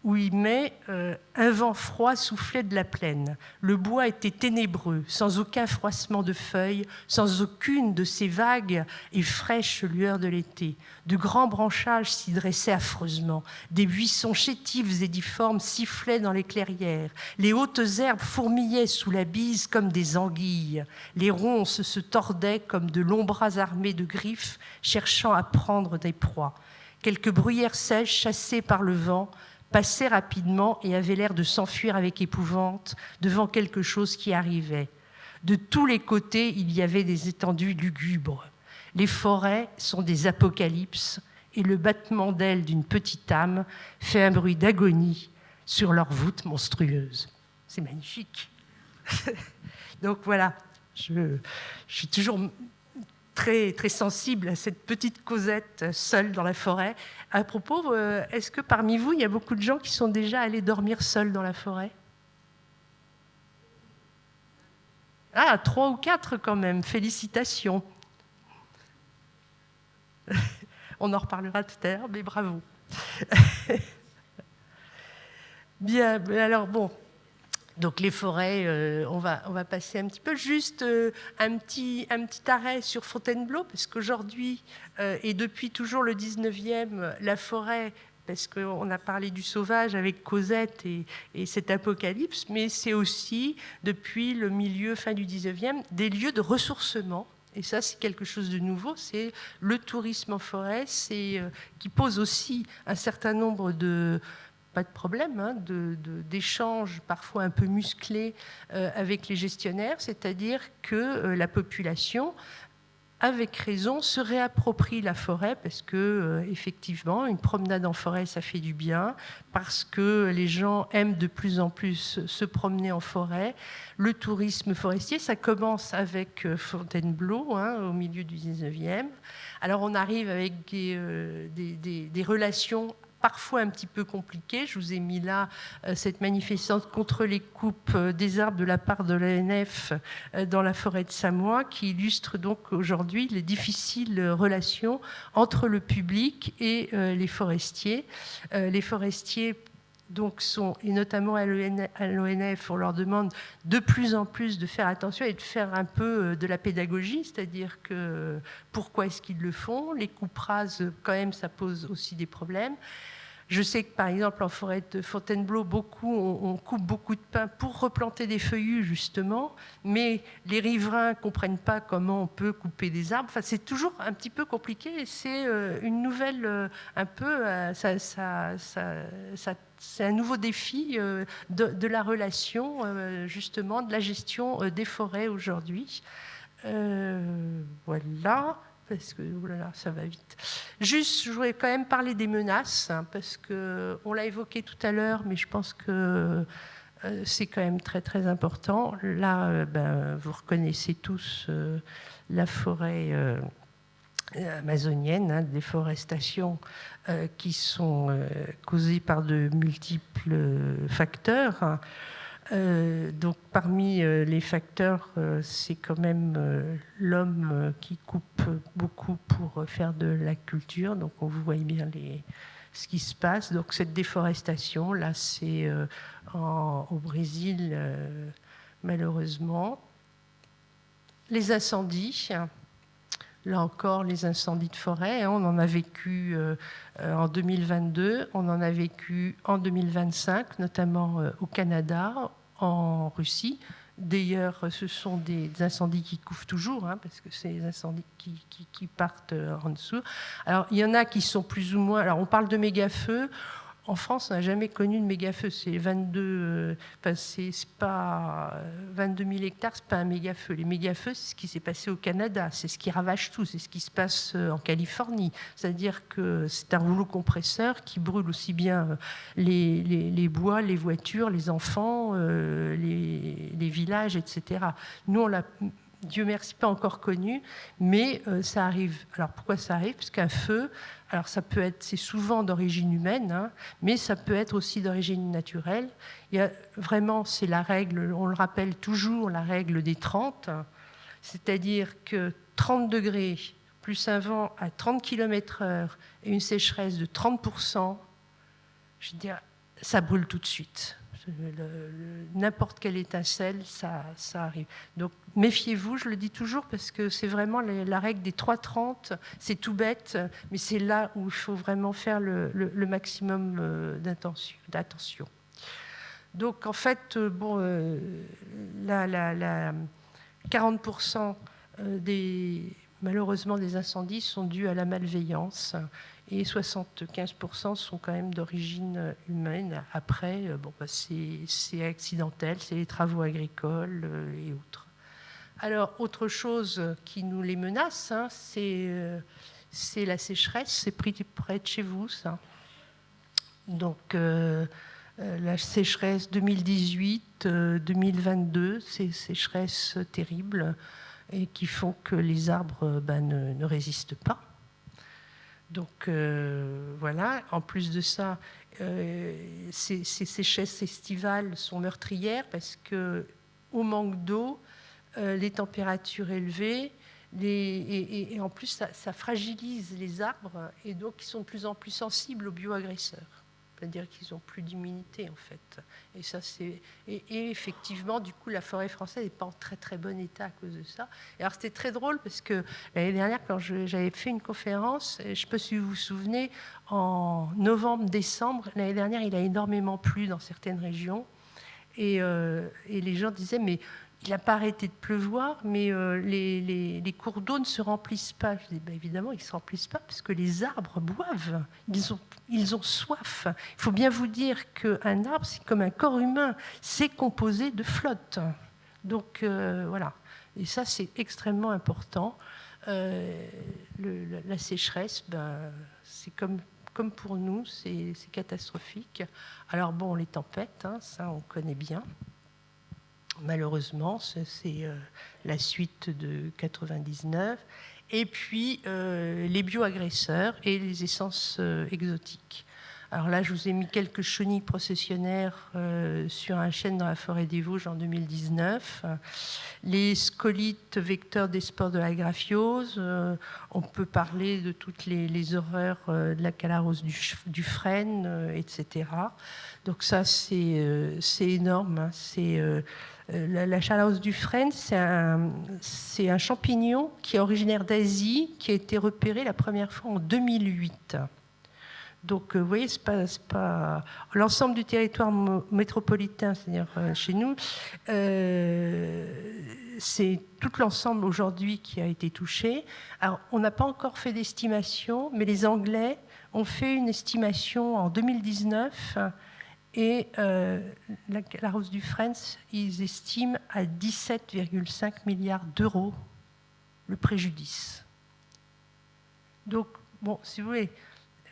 où il met un vent froid soufflait de la plaine. Le bois était ténébreux, sans aucun froissement de feuilles, sans aucune de ces vagues et fraîches lueurs de l'été. De grands branchages s'y dressaient affreusement. Des buissons chétifs et difformes sifflaient dans les clairières. Les hautes herbes fourmillaient sous la bise comme des anguilles. Les ronces se tordaient comme de longs bras armés de griffes, cherchant à prendre des proies. Quelques bruyères sèches, chassées par le vent, passaient rapidement et avaient l'air de s'enfuir avec épouvante devant quelque chose qui arrivait. De tous les côtés, il y avait des étendues lugubres. Les forêts sont des apocalypses et le battement d'ailes d'une petite âme fait un bruit d'agonie sur leurs voûtes monstrueuses. C'est magnifique. Donc voilà, je suis toujours très, très sensible à cette petite Cosette seule dans la forêt. À propos, est-ce que parmi vous, il y a beaucoup de gens qui sont déjà allés dormir seuls dans la forêt? Ah, 3 ou 4 quand même, félicitations. On en reparlera tout à l'heure, mais bravo. Bien, alors bon, donc les forêts, on va passer un petit peu. Juste un petit arrêt sur Fontainebleau, parce qu'aujourd'hui, et depuis toujours le 19e, la forêt, parce qu'on a parlé du sauvage avec Cosette et cet apocalypse, mais c'est aussi, depuis le milieu, fin du 19e, des lieux de ressourcement. Et ça, c'est quelque chose de nouveau, c'est le tourisme en forêt, qui pose aussi un certain nombre de... pas de problème, d'échanges parfois un peu musclés avec les gestionnaires, c'est-à-dire que la population, avec raison, se réapproprie la forêt parce que, effectivement, une promenade en forêt, ça fait du bien, parce que les gens aiment de plus en plus se promener en forêt. Le tourisme forestier, ça commence avec Fontainebleau, au milieu du 19e. Alors, on arrive avec des relations parfois un petit peu compliqué. Je vous ai mis là cette manifestante contre les coupes des arbres de la part de l'ANF dans la forêt de Samois, qui illustre donc aujourd'hui les difficiles relations entre le public et les forestiers. Les forestiers donc et notamment à l'ONF, on leur demande de plus en plus de faire attention et de faire un peu de la pédagogie, c'est-à-dire que pourquoi est-ce qu'ils le font? Les coupes rases, quand même, ça pose aussi des problèmes. Je sais que, par exemple, en forêt de Fontainebleau, on coupe beaucoup de pins pour replanter des feuillus, justement, mais les riverains ne comprennent pas comment on peut couper des arbres. Enfin, c'est toujours un petit peu compliqué et c'est une nouvelle, c'est un nouveau défi de la relation, justement, de la gestion des forêts aujourd'hui. Voilà. Parce que oulala, ça va vite. Juste, je voudrais quand même parler des menaces, parce qu'on l'a évoqué tout à l'heure, mais je pense que c'est quand même très très important. Là, vous reconnaissez tous la forêt amazonienne, déforestation qui sont causées par de multiples facteurs. Donc parmi les facteurs, c'est quand même l'homme qui coupe beaucoup pour faire de la culture. Donc on voit bien ce qui se passe. Donc cette déforestation, là c'est au Brésil, malheureusement. Les incendies, là encore les incendies de forêt, on en a vécu en 2022, on en a vécu en 2025, notamment au Canada, en Russie. D'ailleurs, ce sont des incendies qui couvrent toujours, parce que c'est des incendies qui partent en dessous. Alors, il y en a qui sont plus ou moins... Alors, on parle de méga-feux. En France, on n'a jamais connu de méga-feu. C'est 22, c'est pas 22 000 hectares, c'est pas un méga-feu. Les méga-feux, c'est ce qui s'est passé au Canada, c'est ce qui ravage tout, c'est ce qui se passe en Californie. C'est-à-dire que c'est un rouleau compresseur qui brûle aussi bien les bois, les voitures, les enfants, les villages, etc. Nous, on l'a, Dieu merci, pas encore connu, mais ça arrive. Alors pourquoi ça arrive? Parce qu'un feu, alors ça peut être, c'est souvent d'origine humaine, hein, mais ça peut être aussi d'origine naturelle. Il y a, vraiment, c'est la règle, on le rappelle toujours, la règle des 30, c'est-à-dire que 30 degrés plus un vent à 30 km/h et une sécheresse de 30%, je veux dire, ça brûle tout de suite. N'importe quelle étincelle, ça arrive. Donc méfiez-vous, je le dis toujours, parce que c'est vraiment la règle des 3,30, c'est tout bête, mais c'est là où il faut vraiment faire le maximum d'attention. Donc en fait, bon, 40% malheureusement des incendies sont dus à la malveillance, et 75% sont quand même d'origine humaine. Après, bon, bah, c'est accidentel, c'est les travaux agricoles et autres. Alors, autre chose qui nous les menace, hein, c'est la sécheresse. C'est près de chez vous, ça. Donc, la sécheresse 2018-2022, c'est sécheresse terrible et qui font que les arbres ne résistent pas. Donc voilà, en plus de ça, ces sécheresses estivales sont meurtrières parce qu'au manque d'eau, les températures élevées, et en plus ça fragilise les arbres et donc ils sont de plus en plus sensibles aux bioagresseurs. C'est-à-dire qu'ils n'ont plus d'immunité en fait. Et ça, et effectivement, du coup, la forêt française n'est pas en très très bon état à cause de ça. Et alors c'était très drôle parce que l'année dernière, quand j'avais fait une conférence, je ne sais pas si vous vous souvenez, en novembre-décembre, l'année dernière, il a énormément plu dans certaines régions. Et les gens disaient, mais il n'a pas arrêté de pleuvoir, mais les cours d'eau ne se remplissent pas. Je dis, ben évidemment, ils ne se remplissent pas parce que les arbres boivent. Ils ont soif. Il faut bien vous dire qu'un arbre, c'est comme un corps humain. C'est composé de flotte. Donc, voilà. Et ça, c'est extrêmement important. La sécheresse, ben, c'est comme pour nous, c'est catastrophique. Alors bon, les tempêtes, hein, ça on connaît bien. Malheureusement, c'est la suite de 99. Et puis les bioagresseurs et les essences exotiques. Alors là, je vous ai mis quelques chenilles processionnaires sur un chêne dans la forêt des Vosges en 2019. Les scolites vecteurs des spores de la graphiose. On peut parler de toutes les horreurs de la calarose du frêne, etc. Donc ça, c'est énorme. Hein. La chalarose du frêne, c'est un champignon qui est originaire d'Asie, qui a été repéré la première fois en 2008. Donc, vous voyez, c'est pas l'ensemble du territoire métropolitain, c'est-à-dire chez nous, c'est tout l'ensemble aujourd'hui qui a été touché. Alors, on n'a pas encore fait d'estimation, mais les Anglais ont fait une estimation en 2019 et la rose du frêne, ils estiment à 17,5 milliards d'euros le préjudice. Donc, bon, si vous voulez...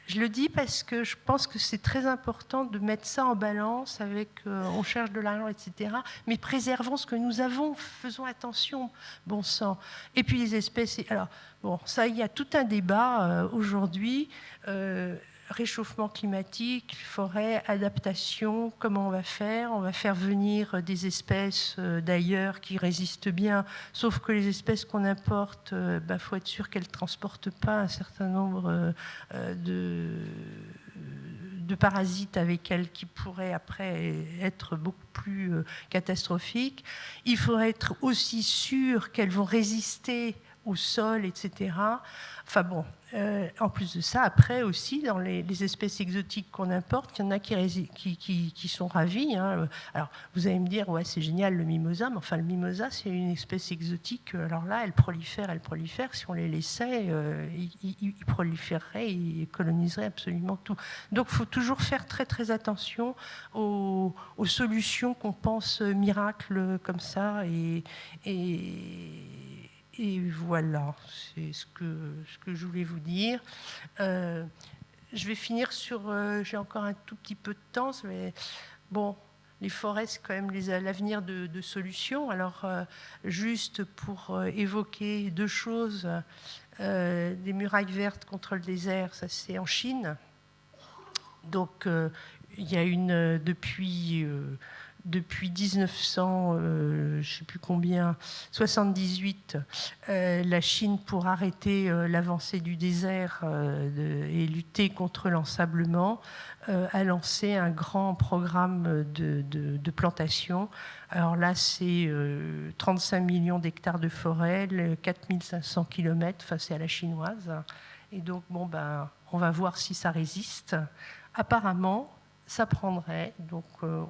Je le dis parce que je pense que c'est très important de mettre ça en balance avec on cherche de l'argent, etc. Mais préservons ce que nous avons, faisons attention, bon sang. Et puis les espèces... Alors, bon, ça, il y a tout un débat aujourd'hui. Réchauffement climatique, forêt, adaptation, comment on va faire? On va faire venir des espèces d'ailleurs qui résistent bien, sauf que les espèces qu'on importe, faut être sûr qu'elles ne transportent pas un certain nombre de parasites avec elles qui pourraient après être beaucoup plus catastrophiques. Il faut être aussi sûr qu'elles vont résister au sol, etc. Enfin bon, en plus de ça, après aussi, dans les espèces exotiques qu'on importe, il y en a qui sont ravis. Hein. Alors, vous allez me dire, ouais, c'est génial le mimosa, mais enfin, le mimosa, c'est une espèce exotique. Alors là, elle prolifère. Si on les laissait, ils proliféreraient, ils coloniseraient absolument tout. Donc, il faut toujours faire très, très attention aux solutions qu'on pense miracles comme ça. Et voilà, c'est ce que je voulais vous dire. Je vais finir sur... j'ai encore un tout petit peu de temps, mais bon, les forêts, c'est quand même l'avenir de solutions. Alors, juste pour évoquer deux choses, des murailles vertes contre le désert, ça c'est en Chine. Donc, il y a depuis 1900, je ne sais plus combien, 78, la Chine, pour arrêter l'avancée du désert et lutter contre l'ensablement, a lancé un grand programme de plantation. Alors là, c'est 35 millions d'hectares de forêt, 4500 km, enfin c'est à la chinoise. Et donc, bon, ben, on va voir si ça résiste. Apparemment, ça prendrait, donc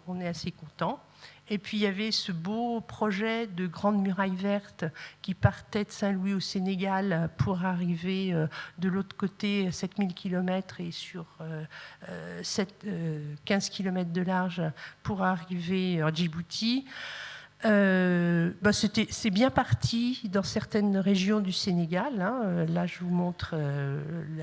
on est assez content. Et puis il y avait ce beau projet de grande muraille verte qui partait de Saint-Louis au Sénégal pour arriver de l'autre côté, 7000 km et sur 15 km de large pour arriver à Djibouti. C'est bien parti dans certaines régions du Sénégal. Hein. Là, je vous montre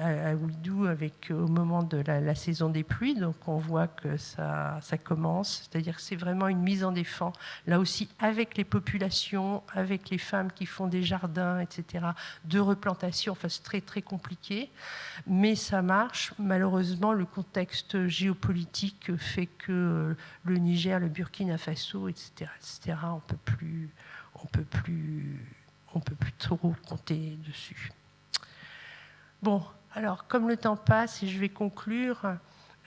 à Ouidou au moment de la saison des pluies. Donc, on voit que ça commence. C'est-à-dire que c'est vraiment une mise en défense. Là aussi, avec les populations, avec les femmes qui font des jardins, etc., de replantation. Enfin, c'est très, très compliqué. Mais ça marche. Malheureusement, le contexte géopolitique fait que le Niger, le Burkina Faso, etc., on peut plus trop compter dessus. Bon, alors comme le temps passe et je vais conclure,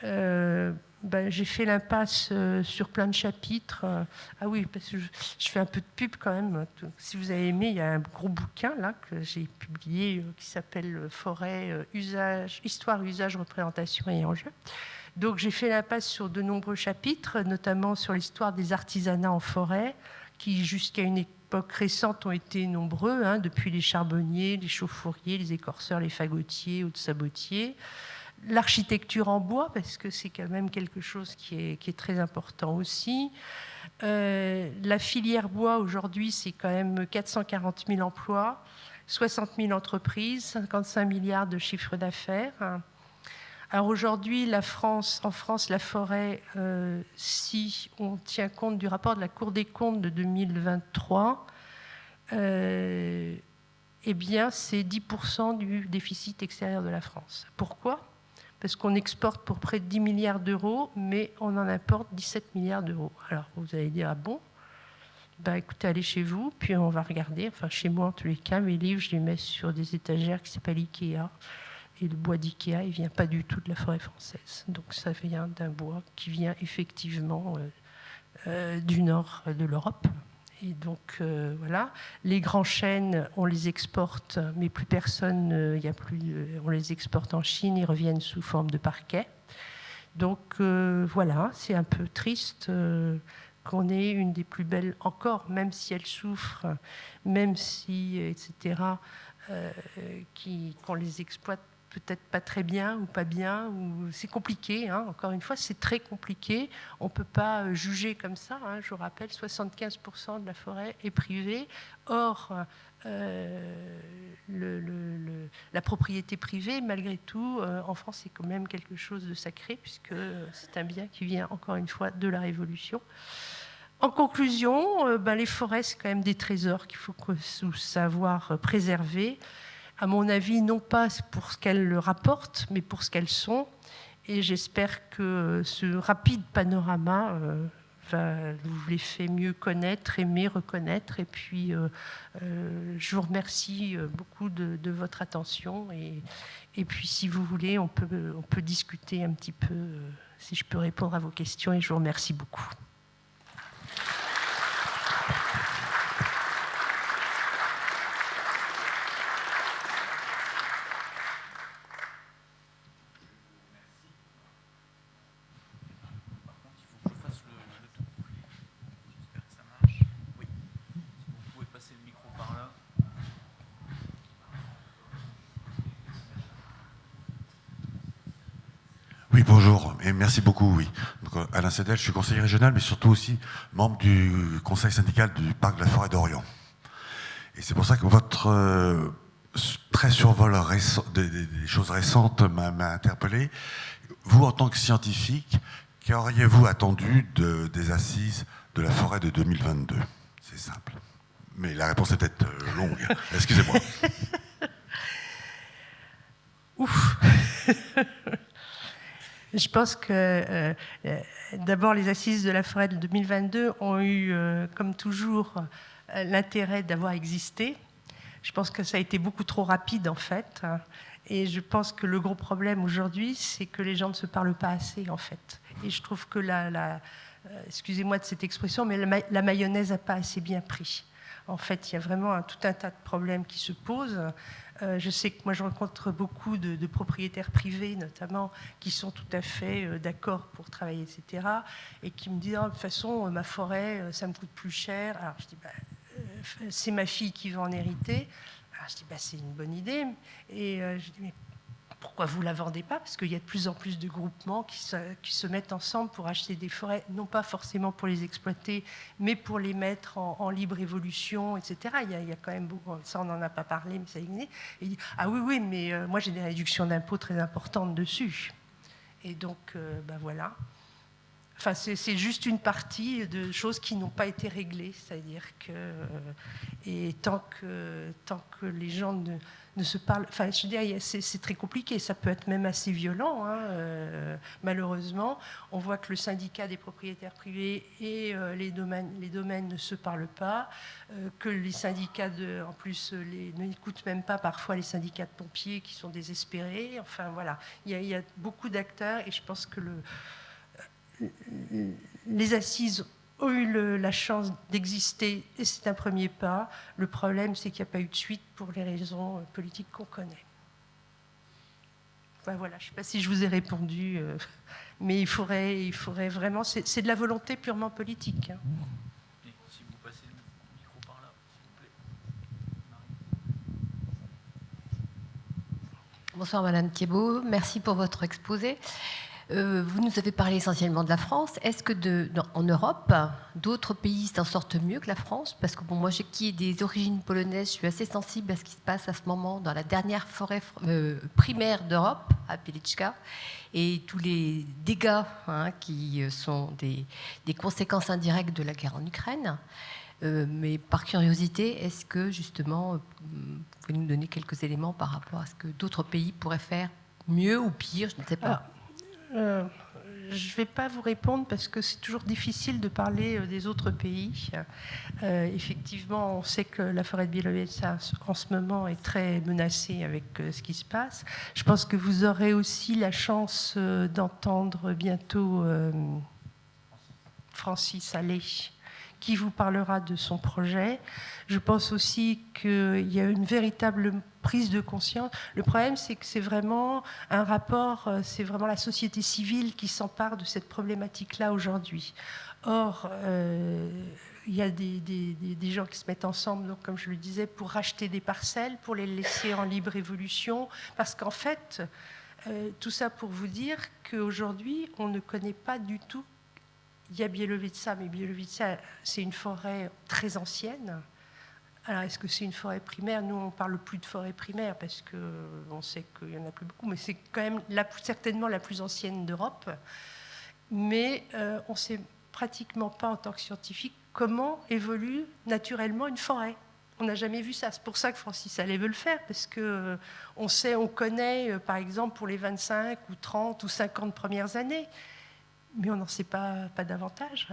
j'ai fait l'impasse sur plein de chapitres. Ah oui, parce que je fais un peu de pub quand même. Si vous avez aimé, il y a un gros bouquin là que j'ai publié qui s'appelle Forêt, histoire, usage, représentation et enjeux. Donc j'ai fait l'impasse sur de nombreux chapitres, notamment sur l'histoire des artisanats en forêt, qui jusqu'à une époque récente ont été nombreux, hein, depuis les charbonniers, les chauffouriers, les écorceurs, les fagotiers ou de sabotiers. L'architecture en bois, parce que c'est quand même quelque chose qui est très important aussi. La filière bois, aujourd'hui, c'est quand même 440 000 emplois, 60 000 entreprises, 55 milliards de chiffre d'affaires. Alors aujourd'hui, en France, la forêt, si on tient compte du rapport de la Cour des comptes de 2023, eh bien, c'est 10% du déficit extérieur de la France. Pourquoi ? Parce qu'on exporte pour près de 10 milliards d'euros, mais on en importe 17 milliards d'euros. Alors, vous allez dire, ah bon ? Ben, écoutez, allez chez vous, puis on va regarder. Enfin, chez moi, en tous les cas, mes livres, je les mets sur des étagères qui s'appellent Ikea. Et le bois d'Ikea, il ne vient pas du tout de la forêt française. Donc ça vient d'un bois qui vient effectivement du nord de l'Europe. Et donc voilà, les grands chênes, on les exporte, mais plus personne, on les exporte en Chine, ils reviennent sous forme de parquet. Donc voilà, c'est un peu triste qu'on ait une des plus belles encore, même si elle souffre, même si, etc., qu'on les exploite peut-être pas très bien ou pas bien, ou c'est compliqué, hein. Encore une fois, c'est très compliqué. On ne peut pas juger comme ça. Hein. Je vous rappelle, 75% de la forêt est privée. Or, la propriété privée, malgré tout, en France, c'est quand même quelque chose de sacré, puisque c'est un bien qui vient, encore une fois, de la Révolution. En conclusion, les forêts, c'est quand même des trésors qu'il faut savoir préserver. À mon avis, non pas pour ce qu'elles rapportent, mais pour ce qu'elles sont. Et j'espère que ce rapide panorama vous les fait mieux connaître, aimer, reconnaître. Et puis, je vous remercie beaucoup de votre attention. Et puis, si vous voulez, on peut discuter un petit peu, si je peux répondre à vos questions. Et je vous remercie beaucoup.
Oui, bonjour, et merci beaucoup, oui. Donc, Alain Sedel, je suis conseiller régional, mais surtout aussi membre du conseil syndical du parc de la Forêt d'Orient. Et c'est pour ça que votre très survol des choses récentes m'a interpellé. Vous, en tant que scientifique, qu'auriez-vous attendu des assises de la forêt de 2022? C'est simple. Mais la réponse est peut-être longue. Excusez-moi.
Ouf. Je pense que d'abord les assises de la forêt de 2022 ont eu, comme toujours, l'intérêt d'avoir existé. Je pense que ça a été beaucoup trop rapide en fait. Et je pense que le gros problème aujourd'hui, c'est que les gens ne se parlent pas assez en fait. Et je trouve que excusez-moi de cette expression, mais la mayonnaise n'a pas assez bien pris. En fait, il y a vraiment tout un tas de problèmes qui se posent. Je sais que moi, je rencontre beaucoup de propriétaires privés, notamment, qui sont tout à fait d'accord pour travailler, etc. Et qui me disent, de toute façon, ma forêt, ça me coûte plus cher. Alors, je dis, c'est ma fille qui va en hériter. Alors, je dis, c'est une bonne idée. Et je dis, mais pourquoi vous ne la vendez pas? Parce qu'il y a de plus en plus de groupements qui se mettent ensemble pour acheter des forêts, non pas forcément pour les exploiter, mais pour les mettre en libre évolution, etc. Il y a quand même beaucoup, ça on n'en a pas parlé, mais ça existe. Et il dit, ah oui, mais moi j'ai des réductions d'impôts très importantes dessus. Et donc, voilà. Enfin, c'est juste une partie de choses qui n'ont pas été réglées. C'est-à-dire que, et tant que les gens ne se parlent, enfin, je veux dire, c'est très compliqué. Ça peut être même assez violent, hein, malheureusement. On voit que le syndicat des propriétaires privés et les domaines ne se parlent pas, que les syndicats, en plus, n'écoutent même pas parfois les syndicats de pompiers qui sont désespérés. Enfin, voilà. Il y a beaucoup d'acteurs et je pense que les assises ont eu la chance d'exister et c'est un premier pas. Le problème, c'est qu'il n'y a pas eu de suite pour les raisons politiques qu'on connaît. Enfin, voilà, je ne sais pas si je vous ai répondu, mais il faudrait vraiment... C'est de la volonté purement politique. Hein.
Si vous passez le micro par là, s'il vous plaît.
Bonsoir Madame Thiebaud, merci pour votre exposé. Vous nous avez parlé essentiellement de la France. Est-ce que en Europe, d'autres pays s'en sortent mieux que la France? Parce que moi, qui ai des origines polonaises, je suis assez sensible à ce qui se passe à ce moment dans la dernière forêt primaire d'Europe, à Pieliczka, et tous les dégâts qui sont des conséquences indirectes de la guerre en Ukraine. Mais par curiosité, est-ce que justement, vous pouvez nous donner quelques éléments par rapport à ce que d'autres pays pourraient faire mieux ou pire, je ne sais pas.
Je ne vais pas vous répondre parce que c'est toujours difficile de parler des autres pays. Effectivement, on sait que la forêt de Bielowieza en ce moment est très menacée avec ce qui se passe. Je pense que vous aurez aussi la chance d'entendre bientôt Francis Allais, qui vous parlera de son projet. Je pense aussi qu'il y a une véritable prise de conscience. Le problème, c'est que c'est vraiment un rapport, c'est vraiment la société civile qui s'empare de cette problématique-là aujourd'hui. Or, il y a des gens qui se mettent ensemble, donc, comme je le disais, pour racheter des parcelles, pour les laisser en libre évolution, parce qu'en fait, tout ça pour vous dire qu'aujourd'hui, on ne connaît pas du tout. Il y a Bielowieza, mais Bielowieza, c'est une forêt très ancienne. Alors, est-ce que c'est une forêt primaire? Nous, on ne parle plus de forêt primaire parce qu'on sait qu'il n'y en a plus beaucoup, mais c'est quand même certainement la plus ancienne d'Europe. Mais on ne sait pratiquement pas, en tant que scientifique, comment évolue naturellement une forêt. On n'a jamais vu ça. C'est pour ça que Francis Allais veut le faire, parce qu'on connaît, par exemple, pour les 25 ou 30 ou 50 premières années, mais on n'en sait pas davantage.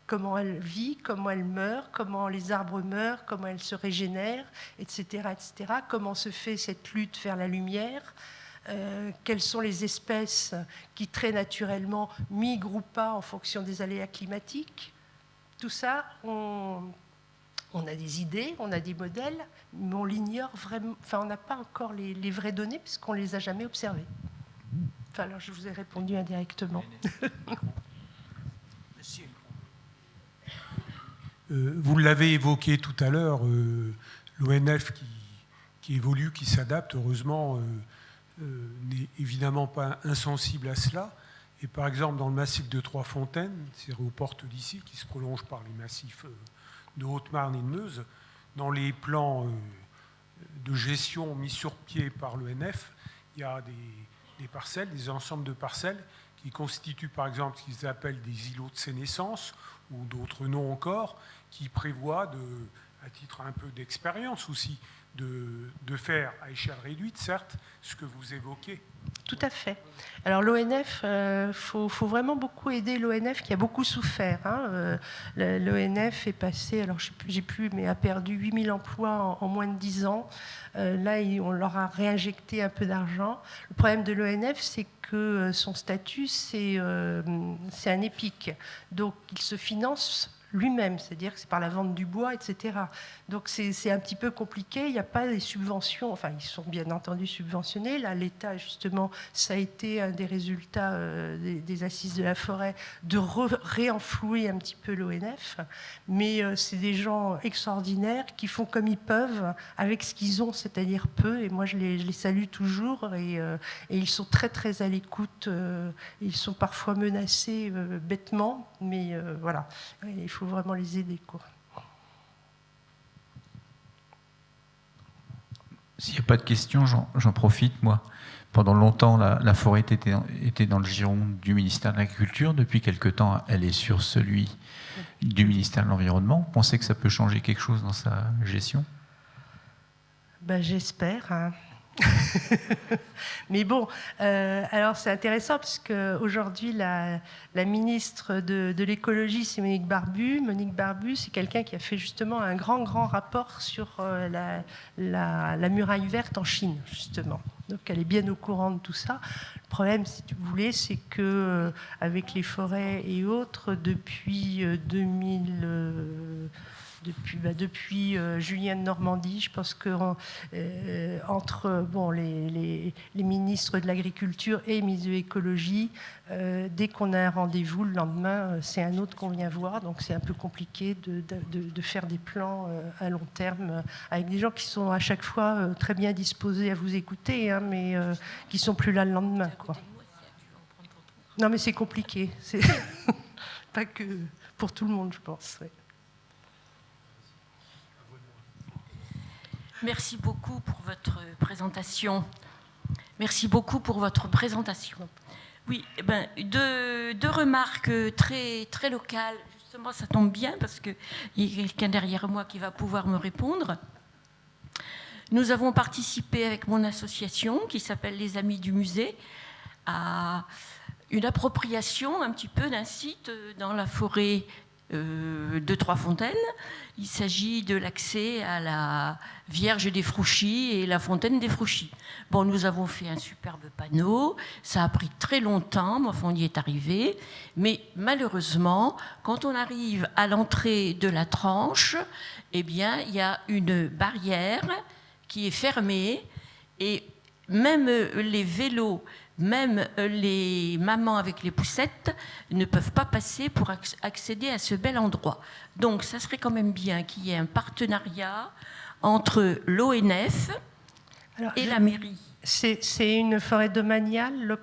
Comment elle vit, comment elle meurt, comment les arbres meurent, comment elle se régénère, etc., etc. Comment se fait cette lutte vers la lumière, quelles sont les espèces qui très naturellement migrent ou pas en fonction des aléas climatiques. Tout ça, on a des idées, on a des modèles, mais on l'ignore vraiment. Enfin, on n'a pas encore les vraies données parce qu'on ne les a jamais observées. Enfin, alors je vous ai répondu indirectement.
Vous l'avez évoqué tout à l'heure, l'ONF qui évolue, qui s'adapte, heureusement, n'est évidemment pas insensible à cela. Et par exemple, dans le massif de Trois-Fontaines, c'est aux portes d'ici, qui se prolonge par les massifs de Haute-Marne et de Meuse, dans les plans de gestion mis sur pied par l'ONF, il y a des parcelles, des ensembles de parcelles qui constituent par exemple ce qu'ils appellent des îlots de sénescence ou d'autres noms encore, qui prévoient, à titre un peu d'expérience aussi, de faire à échelle réduite, certes, ce que vous évoquez.
Tout à fait. Alors l'ONF, faut vraiment beaucoup aider l'ONF qui a beaucoup souffert. L'ONF est passé, alors j'ai plus, mais a perdu 8000 emplois en moins de 10 ans. Là, on leur a réinjecté un peu d'argent. Le problème de l'ONF, c'est que son statut, c'est un EPIC. Donc il se finance lui-même, c'est-à-dire que c'est par la vente du bois, etc. Donc c'est un petit peu compliqué, il n'y a pas des subventions, enfin ils sont bien entendu subventionnés, là l'État justement, ça a été un des résultats des assises de la forêt, de réenflouer un petit peu l'ONF, mais c'est des gens extraordinaires qui font comme ils peuvent avec ce qu'ils ont, c'est-à-dire peu, et moi je les salue toujours, et ils sont très très à l'écoute, ils sont parfois menacés bêtement, mais voilà, il faut vraiment les aider, quoi.
S'il n'y a pas de questions, j'en profite, moi. Pendant longtemps, la forêt était dans le giron du ministère de l'Agriculture. Depuis quelque temps, elle est sur celui du ministère de l'Environnement. Vous pensez que ça peut changer quelque chose dans sa gestion ?
Ben, j'espère. Hein. Mais bon, alors c'est intéressant parce qu'aujourd'hui, la ministre de l'écologie, c'est Monique Barbu. Monique Barbu, c'est quelqu'un qui a fait justement un grand rapport sur la muraille verte en Chine, justement. Donc elle est bien au courant de tout ça. Le problème, si vous voulez, c'est que avec les forêts et autres, depuis Julien de Normandie, je pense que entre les ministres de l'Agriculture et les ministres de l'Écologie, dès qu'on a un rendez-vous, le lendemain, c'est un autre qu'on vient voir. Donc c'est un peu compliqué de faire des plans à long terme avec des gens qui sont à chaque fois très bien disposés à vous écouter, hein, mais qui ne sont plus là le lendemain, quoi. Non, mais c'est compliqué. C'est pas que pour tout le monde, je pense. Ouais.
Merci beaucoup pour votre présentation. Merci beaucoup pour votre présentation. Oui, deux remarques très, très locales. Justement, ça tombe bien parce qu'il y a quelqu'un derrière moi qui va pouvoir me répondre. Nous avons participé avec mon association qui s'appelle Les Amis du Musée à une appropriation un petit peu d'un site dans la forêt de Trois-Fontaines. Il s'agit de l'accès à la Vierge des Frouchis et la Fontaine des Frouchis. Bon, nous avons fait un superbe panneau, ça a pris très longtemps, mais enfin on y est arrivé. Mais malheureusement, quand on arrive à l'entrée de la tranche, eh bien, il y a une barrière qui est fermée et même les vélos, même les mamans avec les poussettes ne peuvent pas passer pour accéder à ce bel endroit. Donc, ça serait quand même bien qu'il y ait un partenariat entre l'ONF et la mairie.
C'est une forêt domaniale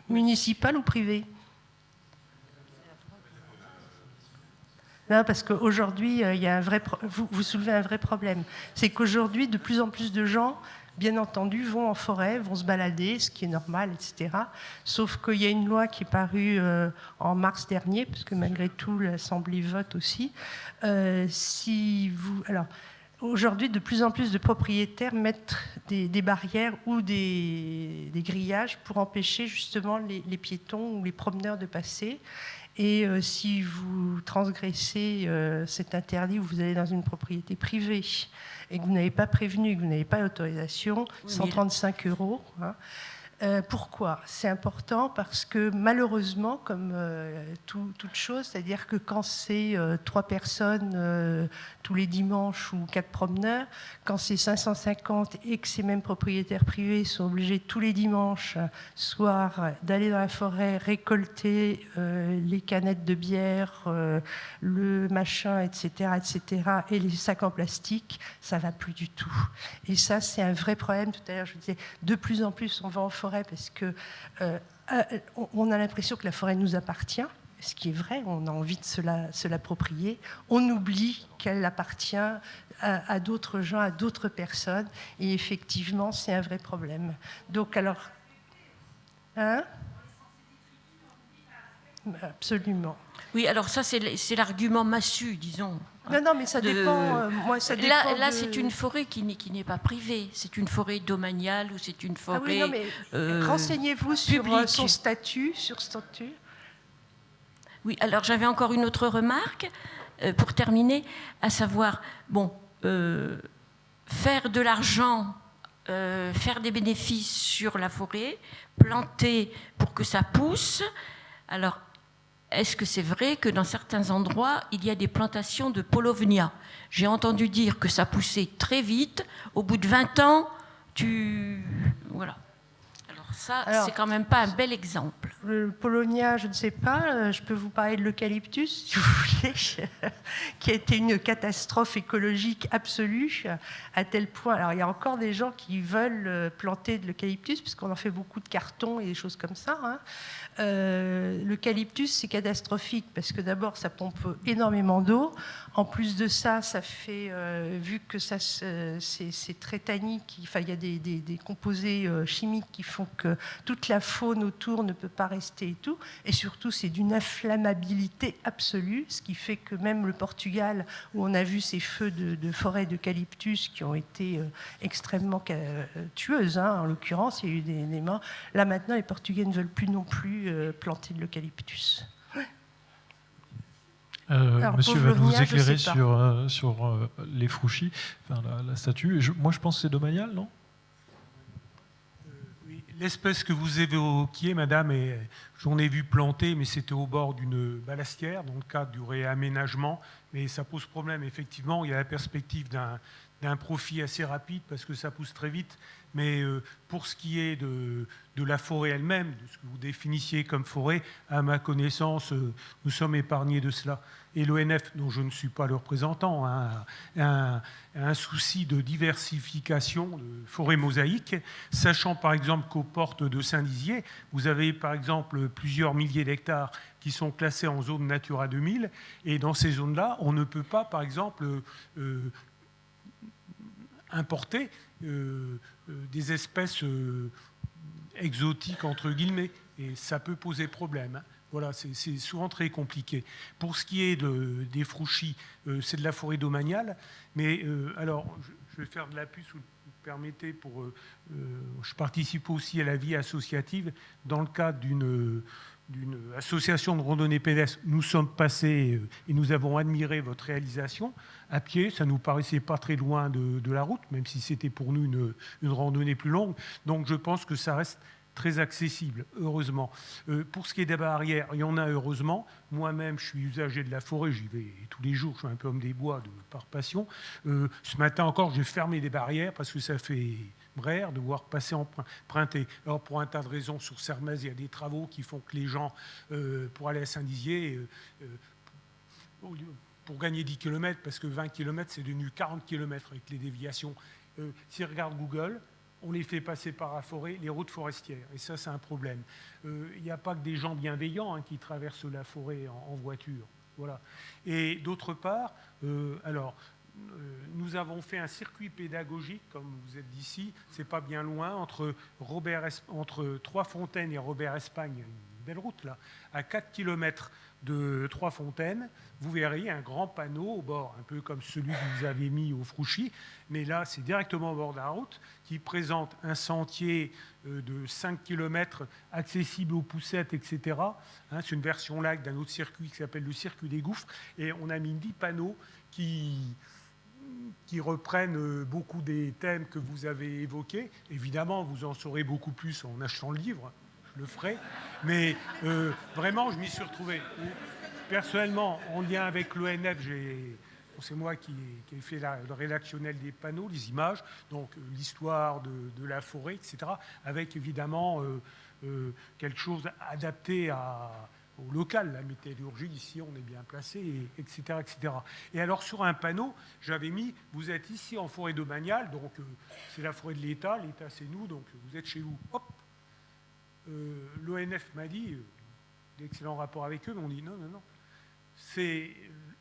municipale ou privée ? Non, parce qu'aujourd'hui, il y a vous soulevez un vrai problème. C'est qu'aujourd'hui, de plus en plus de gens, bien entendu, vont en forêt, vont se balader, ce qui est normal, etc. Sauf qu'il y a une loi qui est parue en mars dernier, parce que malgré tout, l'Assemblée vote aussi. Alors, aujourd'hui, de plus en plus de propriétaires mettent des barrières ou des grillages pour empêcher justement les piétons ou les promeneurs de passer. Et si vous transgressez cet interdit ou vous allez dans une propriété privée et que vous n'avez pas prévenu, que vous n'avez pas l'autorisation, 135 €. Hein, Pourquoi? C'est important parce que malheureusement, comme toute chose, c'est-à-dire que quand c'est 3 personnes tous les dimanches ou 4 promeneurs, quand c'est 550 et que ces mêmes propriétaires privés sont obligés tous les dimanches soir d'aller dans la forêt récolter les canettes de bière, le machin, etc., et les sacs en plastique, ça va plus du tout. Et ça, c'est un vrai problème. Tout à l'heure, je vous disais, de plus en plus, on va en forêt parce que on a l'impression que la forêt nous appartient, ce qui est vrai, on a envie de se l'approprier. On oublie qu'elle appartient à d'autres gens, à d'autres personnes, et effectivement, c'est un vrai problème. Donc, alors, hein? Absolument.
Oui, alors ça, c'est l'argument massu, disons.
Non, mais ça dépend. Moi, ça dépend
là, c'est une forêt qui n'est pas privée. C'est une forêt domaniale ou c'est une forêt.
Ah oui, non, mais renseignez-vous sur son statut,
Oui, alors j'avais encore une autre remarque pour terminer, à savoir, faire de l'argent, faire des bénéfices sur la forêt, planter pour que ça pousse. Alors, est-ce que c'est vrai que dans certains endroits, il y a des plantations de Paulownia? J'ai entendu dire que ça poussait très vite. Au bout de 20 ans, Voilà. Alors, c'est quand même pas un bel exemple.
Le Paulownia, je ne sais pas. Je peux vous parler de l'eucalyptus, si vous voulez, qui a été une catastrophe écologique absolue, à tel point... Alors, il y a encore des gens qui veulent planter de l'eucalyptus, puisqu'on en fait beaucoup de cartons et des choses comme ça. Hein. L'eucalyptus, c'est catastrophique, parce que d'abord, ça pompe énormément d'eau. En plus de ça, ça fait... vu que ça, c'est très tannique, il y a des composés chimiques qui font que toute la faune autour ne peut pas rester et tout. Et surtout, c'est d'une inflammabilité absolue, ce qui fait que même le Portugal, où on a vu ces feux de forêt d'eucalyptus qui ont été extrêmement tueuses, hein, en l'occurrence, il y a eu des morts. Là, maintenant, les Portugais ne veulent plus non plus planter de l'eucalyptus.
Monsieur va nous éclairer sur les Frouchis, enfin, la statue. Moi, je pense que c'est domanial, non?
L'espèce que vous évoquiez, madame, j'en ai vu planter, mais c'était au bord d'une balastière, dans le cadre du réaménagement. Mais ça pose problème, effectivement. Il y a la perspective d'un profit assez rapide, parce que ça pousse très vite. Mais pour ce qui est de la forêt elle-même, de ce que vous définissiez comme forêt, à ma connaissance, nous sommes épargnés de cela. Et l'ONF, dont je ne suis pas le représentant, a un souci de diversification de forêts mosaïques, sachant par exemple qu'aux portes de Saint-Dizier, vous avez par exemple plusieurs milliers d'hectares qui sont classés en zone Natura 2000, et dans ces zones-là, on ne peut pas, par exemple, importer des espèces exotiques, entre guillemets, et ça peut poser problème. Hein. Voilà, c'est souvent très compliqué. Pour ce qui est des Frouchis, c'est de la forêt domaniale, mais alors, je vais faire de la puce, si vous me permettez, je participe aussi à la vie associative dans le cadre d'une association de randonnée pédestre. Nous sommes passés et nous avons admiré votre réalisation à pied. Ça ne nous paraissait pas très loin de la route, même si c'était pour nous une randonnée plus longue. Donc je pense que ça reste très accessible, heureusement. Pour ce qui est des barrières, il y en a heureusement. Moi-même, je suis usager de la forêt, j'y vais tous les jours, je suis un peu homme des bois par passion. Ce matin encore, j'ai fermé des barrières parce que ça fait brère de voir passer emprunter. Alors pour un tas de raisons, sur Sermez, il y a des travaux qui font que les gens, pour aller à Saint-Dizier, pour gagner 10 km, parce que 20 km, c'est devenu 40 km avec les déviations. S'ils regardent Google, on les fait passer par la forêt, les routes forestières. Et ça, c'est un problème. Il n'y a pas que des gens bienveillants qui traversent la forêt en voiture. Voilà. Et d'autre part, nous avons fait un circuit pédagogique, comme vous êtes d'ici, c'est pas bien loin, entre Trois-Fontaines et Robert-Espagne, une belle route là, à 4 km de Trois-Fontaines, vous verrez un grand panneau au bord, un peu comme celui que vous avez mis au Frouchy, mais là c'est directement au bord de la route, qui présente un sentier de 5 km accessible aux poussettes, etc. C'est une version light d'un autre circuit qui s'appelle le circuit des gouffres, et on a mis 10 panneaux qui qui reprennent beaucoup des thèmes que vous avez évoqués. Évidemment, vous en saurez beaucoup plus en achetant le livre, je le ferai. Mais vraiment, je m'y suis retrouvé. Personnellement, en lien avec l'ONF, c'est moi qui ai fait le rédactionnel des panneaux, les images, donc l'histoire de la forêt, etc., avec évidemment quelque chose adapté au local, la métallurgie, ici on est bien placé, etc., etc. Et alors sur un panneau, j'avais mis, vous êtes ici en forêt domaniale, donc c'est la forêt de l'État c'est nous, donc vous êtes chez vous. Hop, l'ONF m'a dit, d'excellents rapports avec eux, mais on dit non, c'est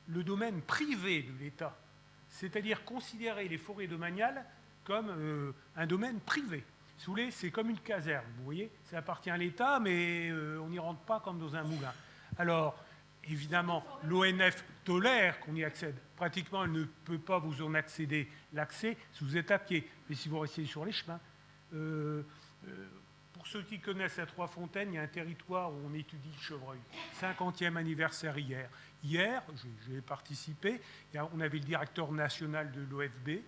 le domaine privé de l'État, c'est-à-dire considérer les forêts domaniales comme un domaine privé. Si vous voulez, c'est comme une caserne, vous voyez, ça appartient à l'État, mais on n'y rentre pas comme dans un moulin. Alors, évidemment, l'ONF tolère qu'on y accède. Pratiquement, elle ne peut pas vous en accéder l'accès si vous êtes à pied, mais si vous restez sur les chemins. Pour ceux qui connaissent la Trois-Fontaines, il y a un territoire où on étudie le chevreuil. 50e anniversaire hier. Hier, j'ai participé, on avait le directeur national de l'OFB,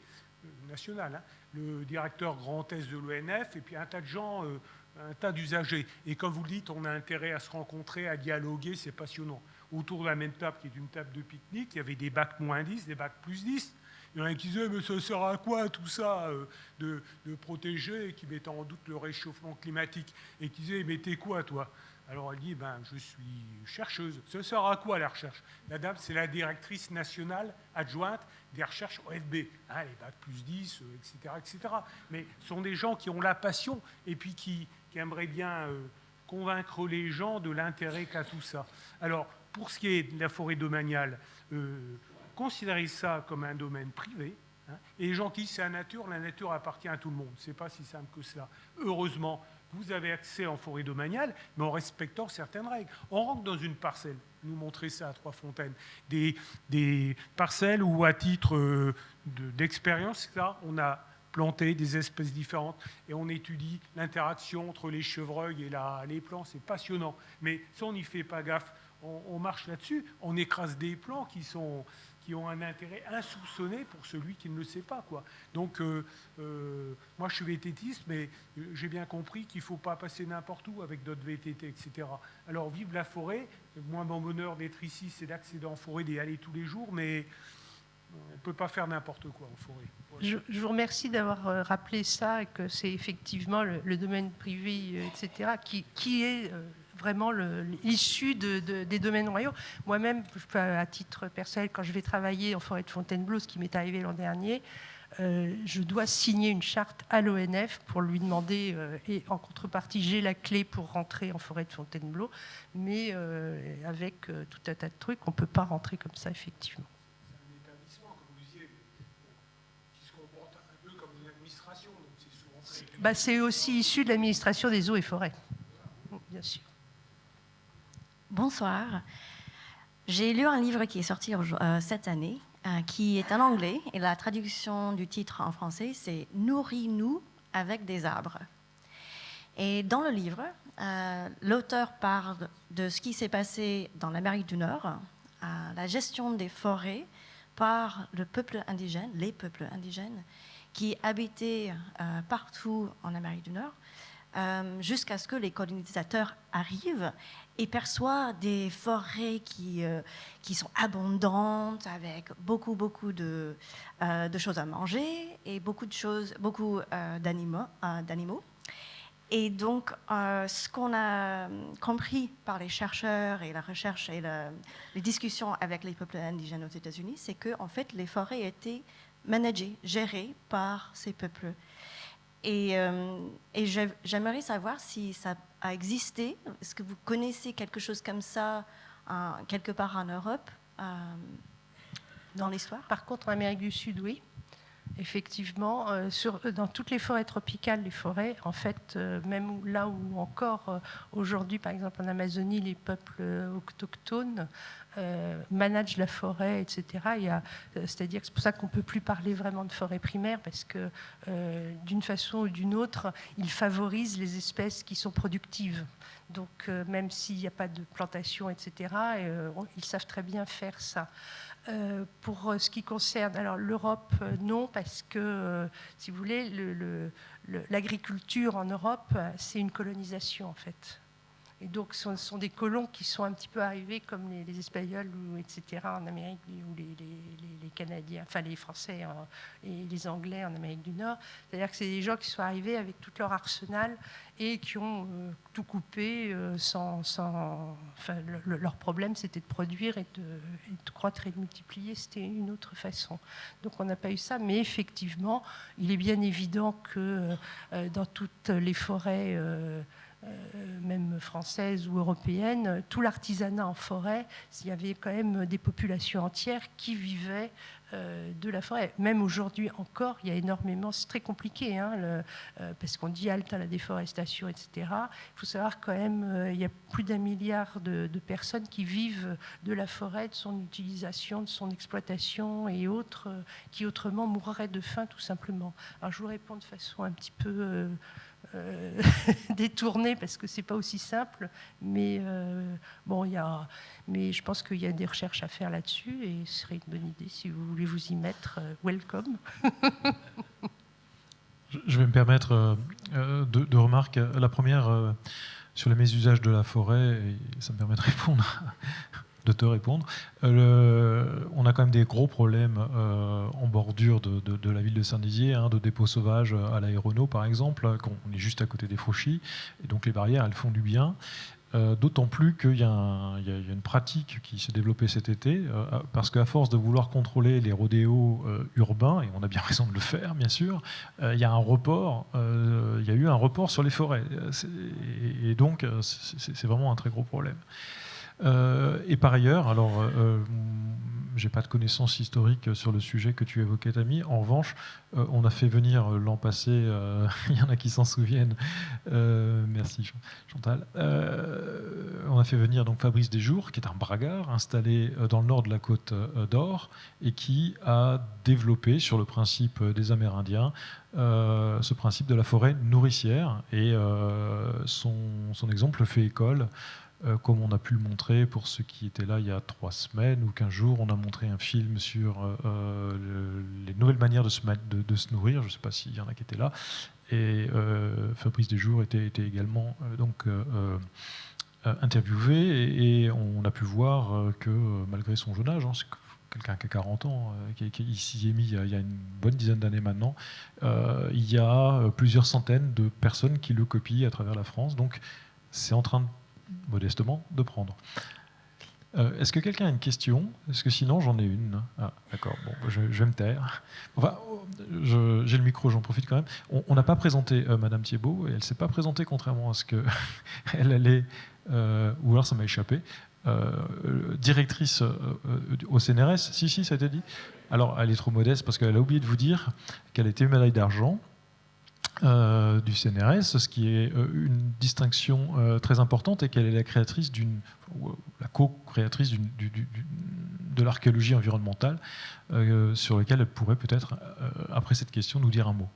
national, hein, le directeur Grand Est de l'ONF, et puis un tas de gens, un tas d'usagers. Et comme vous le dites, on a intérêt à se rencontrer, à dialoguer, c'est passionnant. Autour de la même table, qui est une table de pique-nique, il y avait des bacs -10, des bacs +10. Il y en a qui disaient, mais ça sert à quoi tout ça de protéger, et qui mettaient en doute le réchauffement climatique, et qui disaient, mais t'es quoi toi? Alors elle dit, je suis chercheuse. Ça sert à quoi la recherche? La dame, c'est la directrice nationale adjointe des recherches OFB. Hein, les bacs +10, etc., etc. Mais ce sont des gens qui ont la passion et puis qui aimeraient bien convaincre les gens de l'intérêt qu'a tout ça. Alors, pour ce qui est de la forêt domaniale, considérez ça comme un domaine privé. Hein, et les gens qui disent c'est la nature appartient à tout le monde. C'est pas si simple que cela. Heureusement, vous avez accès en forêt domaniale, mais en respectant certaines règles. On rentre dans une parcelle, nous montrer ça à Trois-Fontaines, des parcelles où, à titre d'expérience, on a planté des espèces différentes et on étudie l'interaction entre les chevreuils et les plants. C'est passionnant. Mais si on n'y fait pas gaffe, on marche là-dessus, on écrase des plants qui ont un intérêt insoupçonné pour celui qui ne le sait pas, quoi. Donc, moi, je suis VTTiste, mais j'ai bien compris qu'il ne faut pas passer n'importe où avec d'autres VTT, etc. Alors, vive la forêt. Moi, mon bonheur d'être ici, c'est d'accéder en forêt, d'y aller tous les jours, mais on ne peut pas faire n'importe quoi en forêt. Voilà.
Je vous remercie d'avoir rappelé ça, et que c'est effectivement le domaine privé, etc., qui est vraiment l'issue des domaines royaux. Moi-même, à titre personnel, quand je vais travailler en forêt de Fontainebleau, ce qui m'est arrivé l'an dernier, je dois signer une charte à l'ONF pour lui demander, et en contrepartie, j'ai la clé pour rentrer en forêt de Fontainebleau, mais avec tout un tas de trucs, on ne peut pas rentrer comme ça, effectivement. C'est aussi issu de l'administration des eaux et forêts, bien sûr.
Bonsoir. J'ai lu un livre qui est sorti cette année, qui est en anglais, et la traduction du titre en français, c'est « Nourris-nous avec des arbres ». Et dans le livre, l'auteur parle de ce qui s'est passé dans l'Amérique du Nord, la gestion des forêts par les peuples indigènes, qui habitaient partout en Amérique du Nord, jusqu'à ce que les colonisateurs arrivent et perçoivent des forêts qui sont abondantes, avec beaucoup de choses à manger et beaucoup d'animaux. Et donc, ce qu'on a compris par les chercheurs et la recherche et les discussions avec les peuples indigènes aux États-Unis, c'est que en fait, les forêts étaient managées, gérées par ces peuples. Et j'aimerais savoir si ça a existé. Est-ce que vous connaissez quelque chose comme ça quelque part en Europe, dans l'histoire?
Par contre, en Amérique du Sud, oui. Effectivement, dans toutes les forêts tropicales, les forêts, en fait, même là où encore aujourd'hui, par exemple en Amazonie, les peuples autochtones managent la forêt, etc. C'est-à-dire que c'est pour ça qu'on ne peut plus parler vraiment de forêt primaire, parce que d'une façon ou d'une autre, ils favorisent les espèces qui sont productives. Donc même s'il n'y a pas de plantation, etc., ils savent très bien faire ça. Pour ce qui concerne alors l'Europe, non, parce que, si vous voulez, l'agriculture en Europe, c'est une colonisation, en fait. Et donc, ce sont des colons qui sont un petit peu arrivés comme les Espagnols, etc., en Amérique, ou les Canadiens, enfin les Français et les Anglais en Amérique du Nord. C'est-à-dire que c'est des gens qui sont arrivés avec tout leur arsenal et qui ont tout coupé enfin, leur problème, c'était de produire et de croître et de multiplier. C'était une autre façon. Donc, on n'a pas eu ça. Mais effectivement, il est bien évident que dans toutes les forêts... même françaises ou européennes, tout l'artisanat en forêt, il y avait quand même des populations entières qui vivaient de la forêt. Même aujourd'hui encore, il y a énormément, c'est très compliqué, parce qu'on dit halte à la déforestation, etc. Il faut savoir quand même, il y a plus d'1 milliard de personnes qui vivent de la forêt, de son utilisation, de son exploitation et autres, qui autrement mourraient de faim tout simplement. Alors je vous réponds de façon un petit peu... détourné parce que c'est pas aussi simple, mais bon, mais je pense qu'il y a des recherches à faire là-dessus et ce serait une bonne idée si vous voulez vous y mettre. Welcome.
Je vais me permettre deux remarques. La première sur les mésusages de la forêt, et ça me permet de répondre. De te répondre. On a quand même des gros problèmes en bordure de la ville de Saint-Dizier, de dépôts sauvages à l'Aéronau par exemple, on est juste à côté des Fauchis, et donc les barrières elles font du bien. D'autant plus qu'il y a une pratique qui s'est développée cet été, parce qu'à force de vouloir contrôler les rodéos urbains, et on a bien raison de le faire, bien sûr, il y a eu un report sur les forêts. Et donc, c'est vraiment un très gros problème. Et par ailleurs, alors, j'ai pas de connaissances historiques sur le sujet que tu évoquais, Tammy. En revanche, on a fait venir l'an passé, il y en a qui s'en souviennent, merci Chantal, on a fait venir donc Fabrice Desjours, qui est un bragard installé dans le nord de la Côte d'Or et qui a développé sur le principe des Amérindiens ce principe de la forêt nourricière, et son exemple fait école. Comme on a pu le montrer pour ceux qui étaient là il y a 3 semaines ou 15 jours, on a montré un film sur les nouvelles manières de se nourrir. Je ne sais pas s'il y en a qui étaient là. Et Fabrice Desjours était également interviewé, et on a pu voir que malgré son jeune âge, c'est quelqu'un qui a 40 ans, qui s'y est mis il y a une bonne dizaine d'années maintenant, il y a plusieurs centaines de personnes qui le copient à travers la France. Donc c'est en train de modestement de prendre. Est-ce que quelqu'un a une question? Est-ce que sinon j'en ai une? Ah, d'accord, bon, je vais me taire. Enfin, j'ai le micro, j'en profite quand même. On n'a pas présenté Madame Thiebaud, et elle ne s'est pas présentée contrairement à ce qu'elle allait, ou alors ça m'a échappé, directrice au CNRS. Si, ça a été dit. Alors, elle est trop modeste parce qu'elle a oublié de vous dire qu'elle était médaille d'argent du CNRS, ce qui est une distinction très importante, et qu'elle est la créatrice la co-créatrice de l'archéologie environnementale, sur laquelle elle pourrait peut-être, après cette question, nous dire un mot.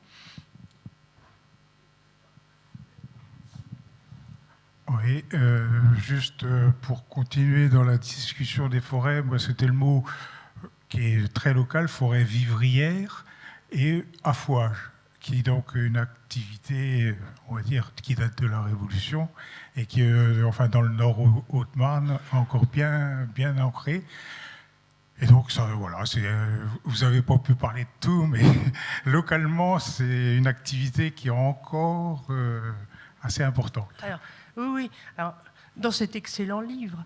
Oui, juste pour continuer dans la discussion des forêts, moi c'était le mot qui est très local, forêt vivrière et affouage, qui est donc une activité, on va dire, qui date de la Révolution et qui est, enfin, dans le nord Haute-Marne, encore bien ancrée. Et donc, ça, voilà, vous n'avez pas pu parler de tout, mais localement, c'est une activité qui est encore assez importante.
Alors, oui. Alors, dans cet excellent livre,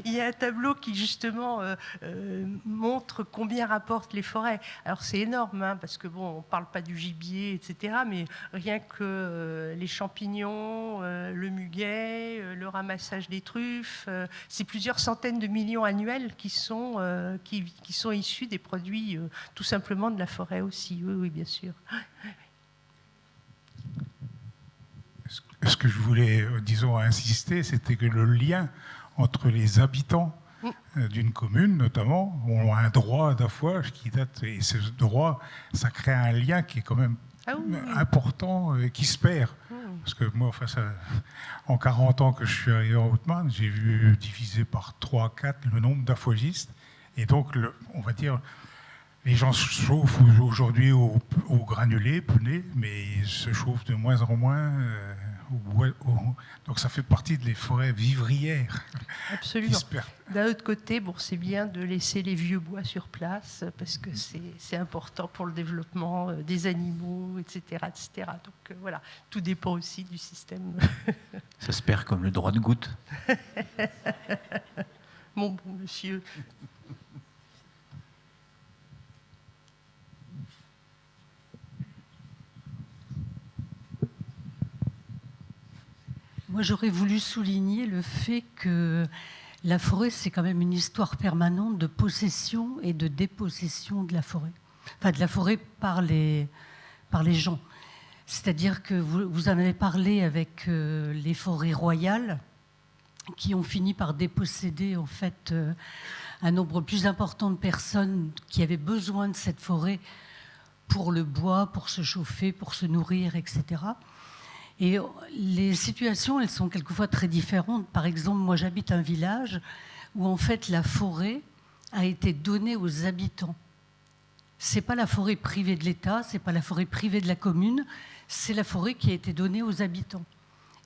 il y a un tableau qui justement montre combien rapportent les forêts. Alors c'est énorme, parce que bon, on ne parle pas du gibier, etc. Mais rien que les champignons, le muguet, le ramassage des truffes, c'est plusieurs centaines de millions annuels qui sont issus des produits tout simplement de la forêt aussi. Oui, bien sûr.
Ce que je voulais, disons, insister, c'était que le lien entre les habitants d'une commune, notamment, ont un droit d'affouage qui date, et ce droit, ça crée un lien qui est quand même important, qui se perd. Parce que moi, en 40 ans que je suis arrivé en Haute-Marne, j'ai vu diviser par 3, 4 le nombre d'affrogistes. Et donc, on va dire, les gens se chauffent aujourd'hui au granulé, pneu, mais ils se chauffent de moins en moins. Donc ça fait partie des forêts vivrières.
Absolument. D'un autre côté, bon, c'est bien de laisser les vieux bois sur place parce que c'est important pour le développement des animaux, etc. etc. Donc voilà, tout dépend aussi du système.
Ça se perd comme le droit de goutte.
Mon bon monsieur.
Moi, j'aurais voulu souligner le fait que la forêt, c'est quand même une histoire permanente de possession et de dépossession de la forêt. Enfin, de la forêt par les gens. C'est-à-dire que vous en avez parlé avec les forêts royales qui ont fini par déposséder en fait un nombre plus important de personnes qui avaient besoin de cette forêt pour le bois, pour se chauffer, pour se nourrir, etc. Et les situations, elles sont quelquefois très différentes. Par exemple, moi, j'habite un village où, en fait, la forêt a été donnée aux habitants. Ce n'est pas la forêt privée de l'État, ce n'est pas la forêt privée de la commune, c'est la forêt qui a été donnée aux habitants.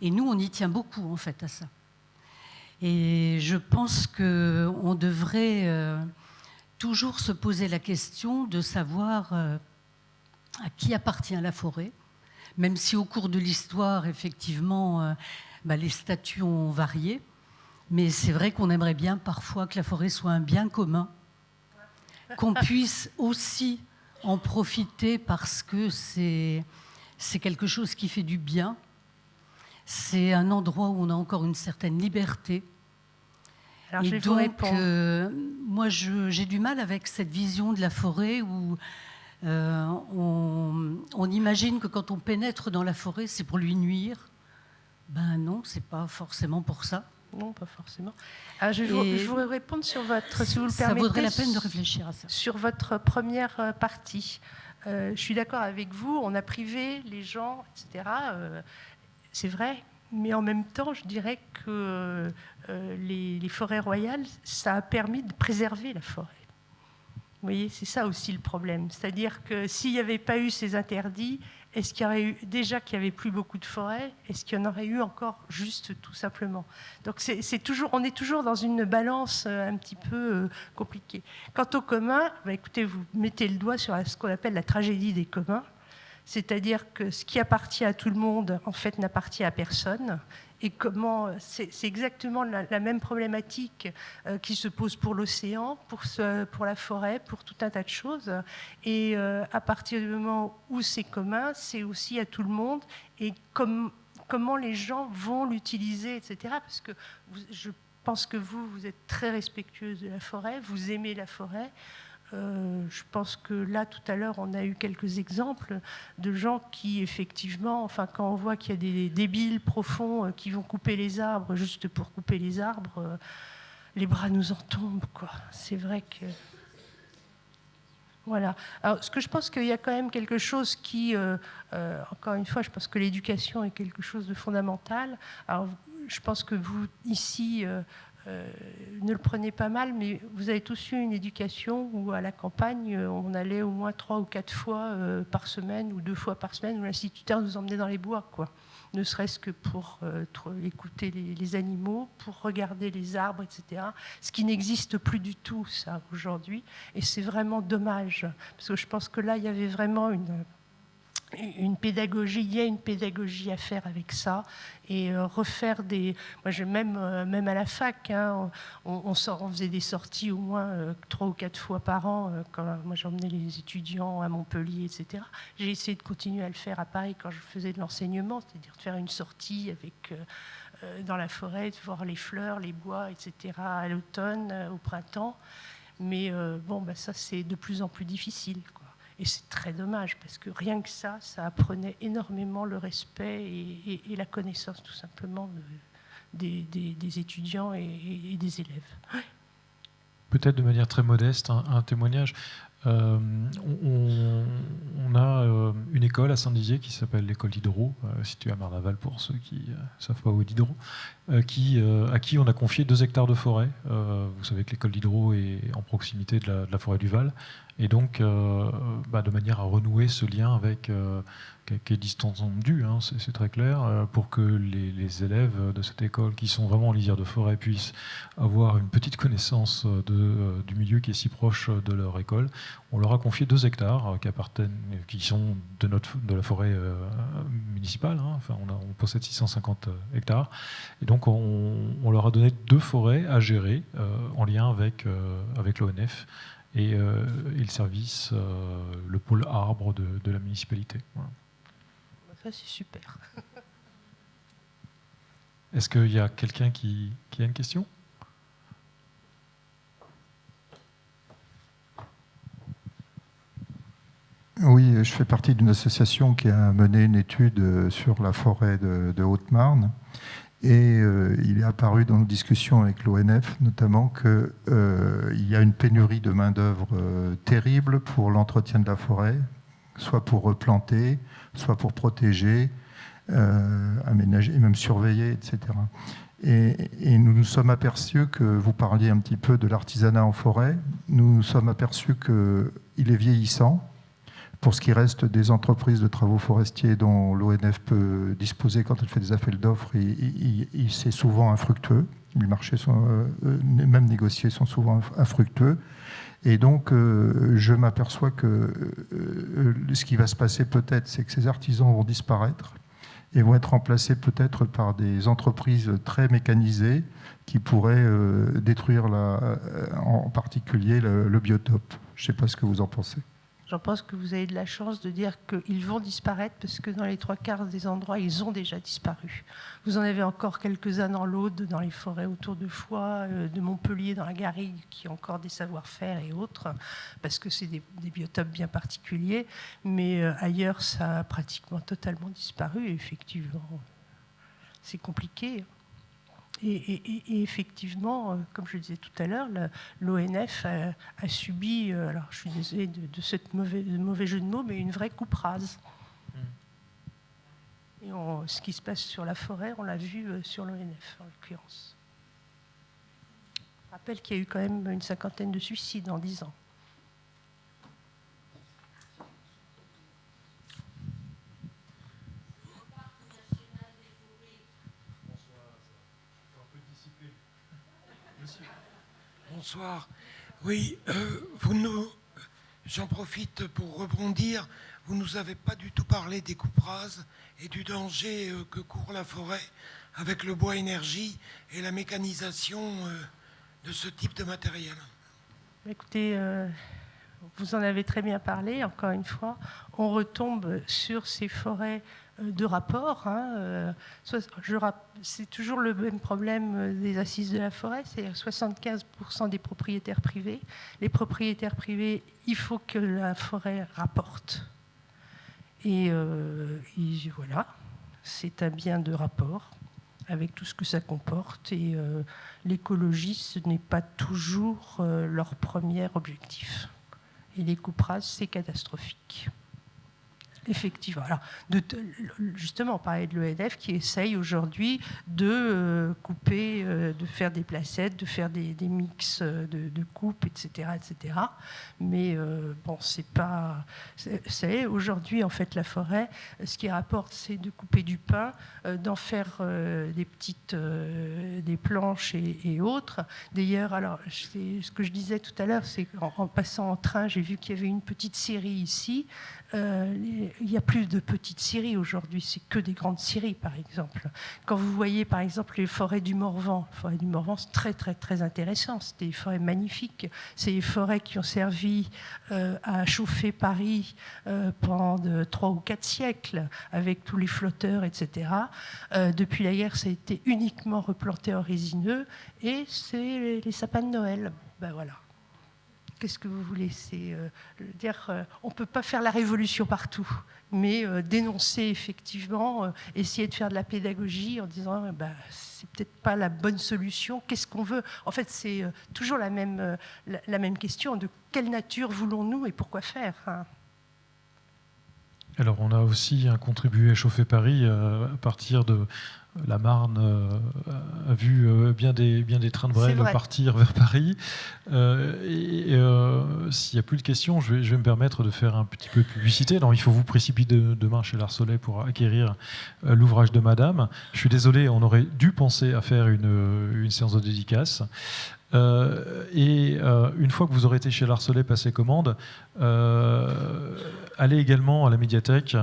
Et nous, on y tient beaucoup, en fait, à ça. Et je pense qu'on devrait toujours se poser la question de savoir à qui appartient la forêt, même si au cours de l'histoire, effectivement, les statuts ont varié. Mais c'est vrai qu'on aimerait bien parfois que la forêt soit un bien commun, qu'on puisse aussi en profiter parce que c'est quelque chose qui fait du bien. C'est un endroit où on a encore une certaine liberté.
Alors,
et donc, moi, j'ai du mal avec cette vision de la forêt où on imagine que quand on pénètre dans la forêt, c'est pour lui nuire. Ben non, c'est pas forcément pour ça.
Non, pas forcément. Alors, je voudrais répondre sur votre, si vous le permettez.
Ça vaudrait la peine de réfléchir à ça.
Sur votre première partie. Je suis d'accord avec vous, on a privé les gens, etc. C'est vrai, mais en même temps, je dirais que les forêts royales, ça a permis de préserver la forêt. Vous voyez, c'est ça aussi le problème. C'est-à-dire que s'il n'y avait pas eu ces interdits, est-ce qu'il y aurait eu, déjà qu'il n'y avait plus beaucoup de forêts, est-ce qu'il y en aurait eu encore juste tout simplement? Donc on est toujours dans une balance un petit peu compliquée. Quant aux communs, écoutez, vous mettez le doigt sur ce qu'on appelle la tragédie des communs, c'est-à-dire que ce qui appartient à tout le monde, en fait, n'appartient à personne. Et comment c'est exactement la même problématique qui se pose pour l'océan, pour la forêt, pour tout un tas de choses. Et à partir du moment où c'est commun, c'est aussi à tout le monde. Et comment les gens vont l'utiliser, etc. Parce que je pense que vous êtes très respectueuse de la forêt, vous aimez la forêt. Je pense que là, tout à l'heure, on a eu quelques exemples de gens qui, effectivement, enfin, quand on voit qu'il y a des débiles profonds qui vont couper les arbres juste pour couper les arbres, les bras nous en tombent, quoi. C'est vrai que... Voilà. Alors, ce que je pense qu'il y a quand même quelque chose qui, encore une fois, je pense que l'éducation est quelque chose de fondamental. Alors, je pense que vous, ici... ne le prenez pas mal, mais vous avez tous eu une éducation où à la campagne, on allait au moins 3 ou 4 fois par semaine ou 2 fois par semaine où l'instituteur nous emmenait dans les bois, quoi. Ne serait-ce que pour écouter les animaux, pour regarder les arbres, etc. Ce qui n'existe plus du tout, ça, aujourd'hui. Et c'est vraiment dommage, parce que je pense que là, il y avait vraiment une pédagogie, il y a une pédagogie à faire avec ça et refaire des... Moi, même à la fac, hein, on faisait des sorties au moins 3 ou 4 fois par an. Quand moi, j'emmenais les étudiants à Montpellier, etc. J'ai essayé de continuer à le faire à Paris quand je faisais de l'enseignement, c'est-à-dire de faire une sortie dans la forêt, de voir les fleurs, les bois, etc. à l'automne, au printemps. Mais ça, c'est de plus en plus difficile, quoi. Et c'est très dommage, parce que rien que ça apprenait énormément le respect et la connaissance, tout simplement, des étudiants et des élèves.
Peut-être de manière très modeste, un témoignage. On a une école à Saint-Dizier qui s'appelle l'école d'Hydro, située à Marnaval pour ceux qui ne savent pas où est d'Hydro, à qui on a confié 2 hectares de forêt. Vous savez que l'école d'Hydro est en proximité de la forêt du Val, et donc de manière à renouer ce lien avec qui est distendu, hein, c'est très clair, pour que les élèves de cette école, qui sont vraiment en lisière de forêt, puissent avoir une petite connaissance du milieu qui est si proche de leur école. On leur a confié 2 hectares qui sont de la forêt municipale. Hein. Enfin, on possède 650 hectares. Et donc, on leur a donné 2 forêts à gérer en lien avec l'ONF et le service, le pôle arbre de la municipalité. Voilà.
Ça, c'est super.
Est-ce qu'il y a quelqu'un qui a une question ?
Oui, je fais partie d'une association qui a mené une étude sur la forêt de Haute-Marne. Et il est apparu dans nos discussions avec l'ONF, notamment, qu'il y a une pénurie de main-d'œuvre terrible pour l'entretien de la forêt, soit pour replanter, soit pour protéger, aménager, et même surveiller, etc. Et nous nous sommes aperçus que, vous parliez un petit peu de l'artisanat en forêt, nous nous sommes aperçus qu'il est vieillissant. Pour ce qui reste des entreprises de travaux forestiers dont l'ONF peut disposer quand elle fait des appels d'offres, c'est souvent infructueux. Les marchés même négociés, sont souvent infructueux. Et donc, je m'aperçois que ce qui va se passer peut-être, c'est que ces artisans vont disparaître et vont être remplacés peut-être par des entreprises très mécanisées qui pourraient détruire en particulier le biotope. Je ne sais pas ce que vous en pensez.
J'en pense que vous avez de la chance de dire qu'ils vont disparaître parce que dans les 3/4 des endroits, ils ont déjà disparu. Vous en avez encore quelques-uns dans l'Aude, dans les forêts autour de Foix, de Montpellier, dans la Garrigue, qui ont encore des savoir-faire et autres, parce que c'est des biotopes bien particuliers. Mais ailleurs, ça a pratiquement totalement disparu. Et effectivement, c'est compliqué. Et effectivement, comme je le disais tout à l'heure, l'ONF a subi, alors je suis désolée de ce mauvais jeu de mots, mais une vraie coupe rase. Et ce qui se passe sur la forêt, on l'a vu sur l'ONF en l'occurrence. Je rappelle qu'il y a eu quand même une 50aine de suicides en 10 ans.
Bonsoir. Oui, j'en profite pour rebondir. Vous ne nous avez pas du tout parlé des coupes rases et du danger que court la forêt avec le bois énergie et la mécanisation de ce type de matériel. Écoutez,
vous en avez très bien parlé, encore une fois. On retombe sur ces forêts de rapport. Hein, c'est toujours le même problème des assises de la forêt, c'est 75% des propriétaires privés. Les propriétaires privés, il faut que la forêt rapporte. Et voilà, c'est un bien de rapport avec tout ce que ça comporte. Et l'écologie, ce n'est pas toujours leur premier objectif. Et les coupes rases, c'est catastrophique. Effectivement. Alors, justement, on parlait de l'ONF qui essaye aujourd'hui de couper, de faire des placettes, de faire des mix de coupes, etc., etc. Mais bon, c'est pas... Vous savez, aujourd'hui, en fait, la forêt, ce qui rapporte, c'est de couper du pin, d'en faire des planches et autres. D'ailleurs, alors, ce que je disais tout à l'heure, c'est qu'en passant en train, j'ai vu qu'il y avait une petite scierie ici. Il n'y a plus de petites scieries aujourd'hui, c'est que des grandes scieries, par exemple. Quand vous voyez, par exemple, les forêts du Morvan, c'est très, très, très intéressant. C'est des forêts magnifiques. C'est des forêts qui ont servi à chauffer Paris pendant 3 ou 4 siècles, avec tous les flotteurs, etc. Depuis la guerre, ça a été uniquement replanté en résineux, et c'est les sapins de Noël. Ben voilà. qu'est-ce que vous voulez? On ne peut pas faire la révolution partout, mais dénoncer effectivement, essayer de faire de la pédagogie en disant c'est peut-être pas la bonne solution. Qu'est-ce qu'on veut? En fait, c'est toujours la même question de quelle nature voulons-nous et pourquoi faire, hein.
Alors, on a aussi contribué à chauffer Paris à partir de la Marne a vu bien des trains de Brel partir vers Paris. S'il n'y a plus de questions, je vais me permettre de faire un petit peu de publicité. Alors, il faut vous précipiter demain chez Larcelet pour acquérir l'ouvrage de Madame. Je suis désolé, on aurait dû penser à faire une séance de dédicace. Une fois que vous aurez été chez Larcelet, passez commande, allez également à la médiathèque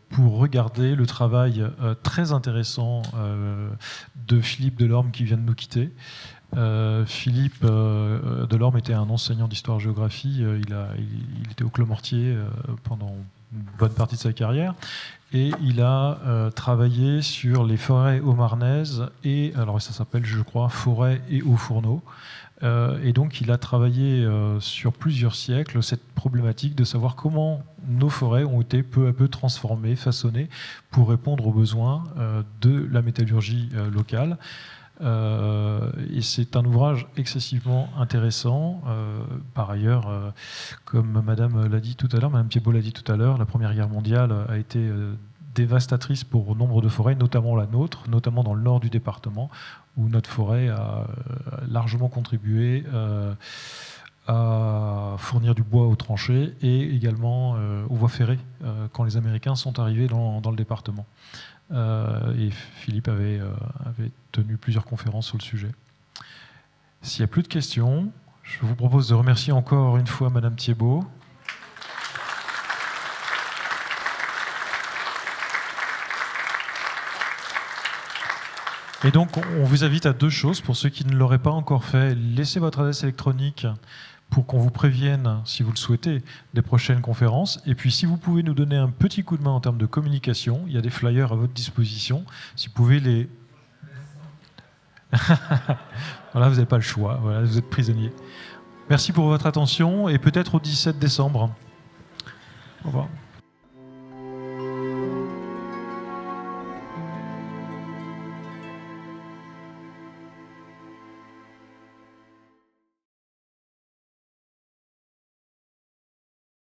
pour regarder le travail très intéressant de Philippe Delorme qui vient de nous quitter. Philippe Delorme était un enseignant d'histoire-géographie, il était au Clos Mortier pendant une bonne partie de sa carrière. Et il a travaillé sur les forêts haut-marnaises et, alors ça s'appelle, je crois, forêts et hauts-fourneaux. Et donc, il a travaillé sur plusieurs siècles cette problématique de savoir comment nos forêts ont été peu à peu transformées, façonnées pour répondre aux besoins de la métallurgie locale. Et c'est un ouvrage excessivement intéressant. Par ailleurs, comme Madame l'a dit tout à l'heure, Madame Thiébaut l'a dit tout à l'heure, la Première Guerre mondiale a été dévastatrice pour nombre de forêts, notamment la nôtre, notamment dans le nord du département, où notre forêt a largement contribué à fournir du bois aux tranchées et également aux voies ferrées quand les Américains sont arrivés dans le département. Et Philippe avait tenu plusieurs conférences sur le sujet. S'il n'y a plus de questions, je vous propose de remercier encore une fois Madame Thiébaut. Et donc, on vous invite à deux choses. Pour ceux qui ne l'auraient pas encore fait, laissez votre adresse électronique pour qu'on vous prévienne, si vous le souhaitez, des prochaines conférences. Et puis, si vous pouvez nous donner un petit coup de main en termes de communication, il y a des flyers à votre disposition. Si vous pouvez les... Voilà, vous n'avez pas le choix. Voilà, vous êtes prisonnier. Merci pour votre attention et peut-être au 17 décembre. Au revoir.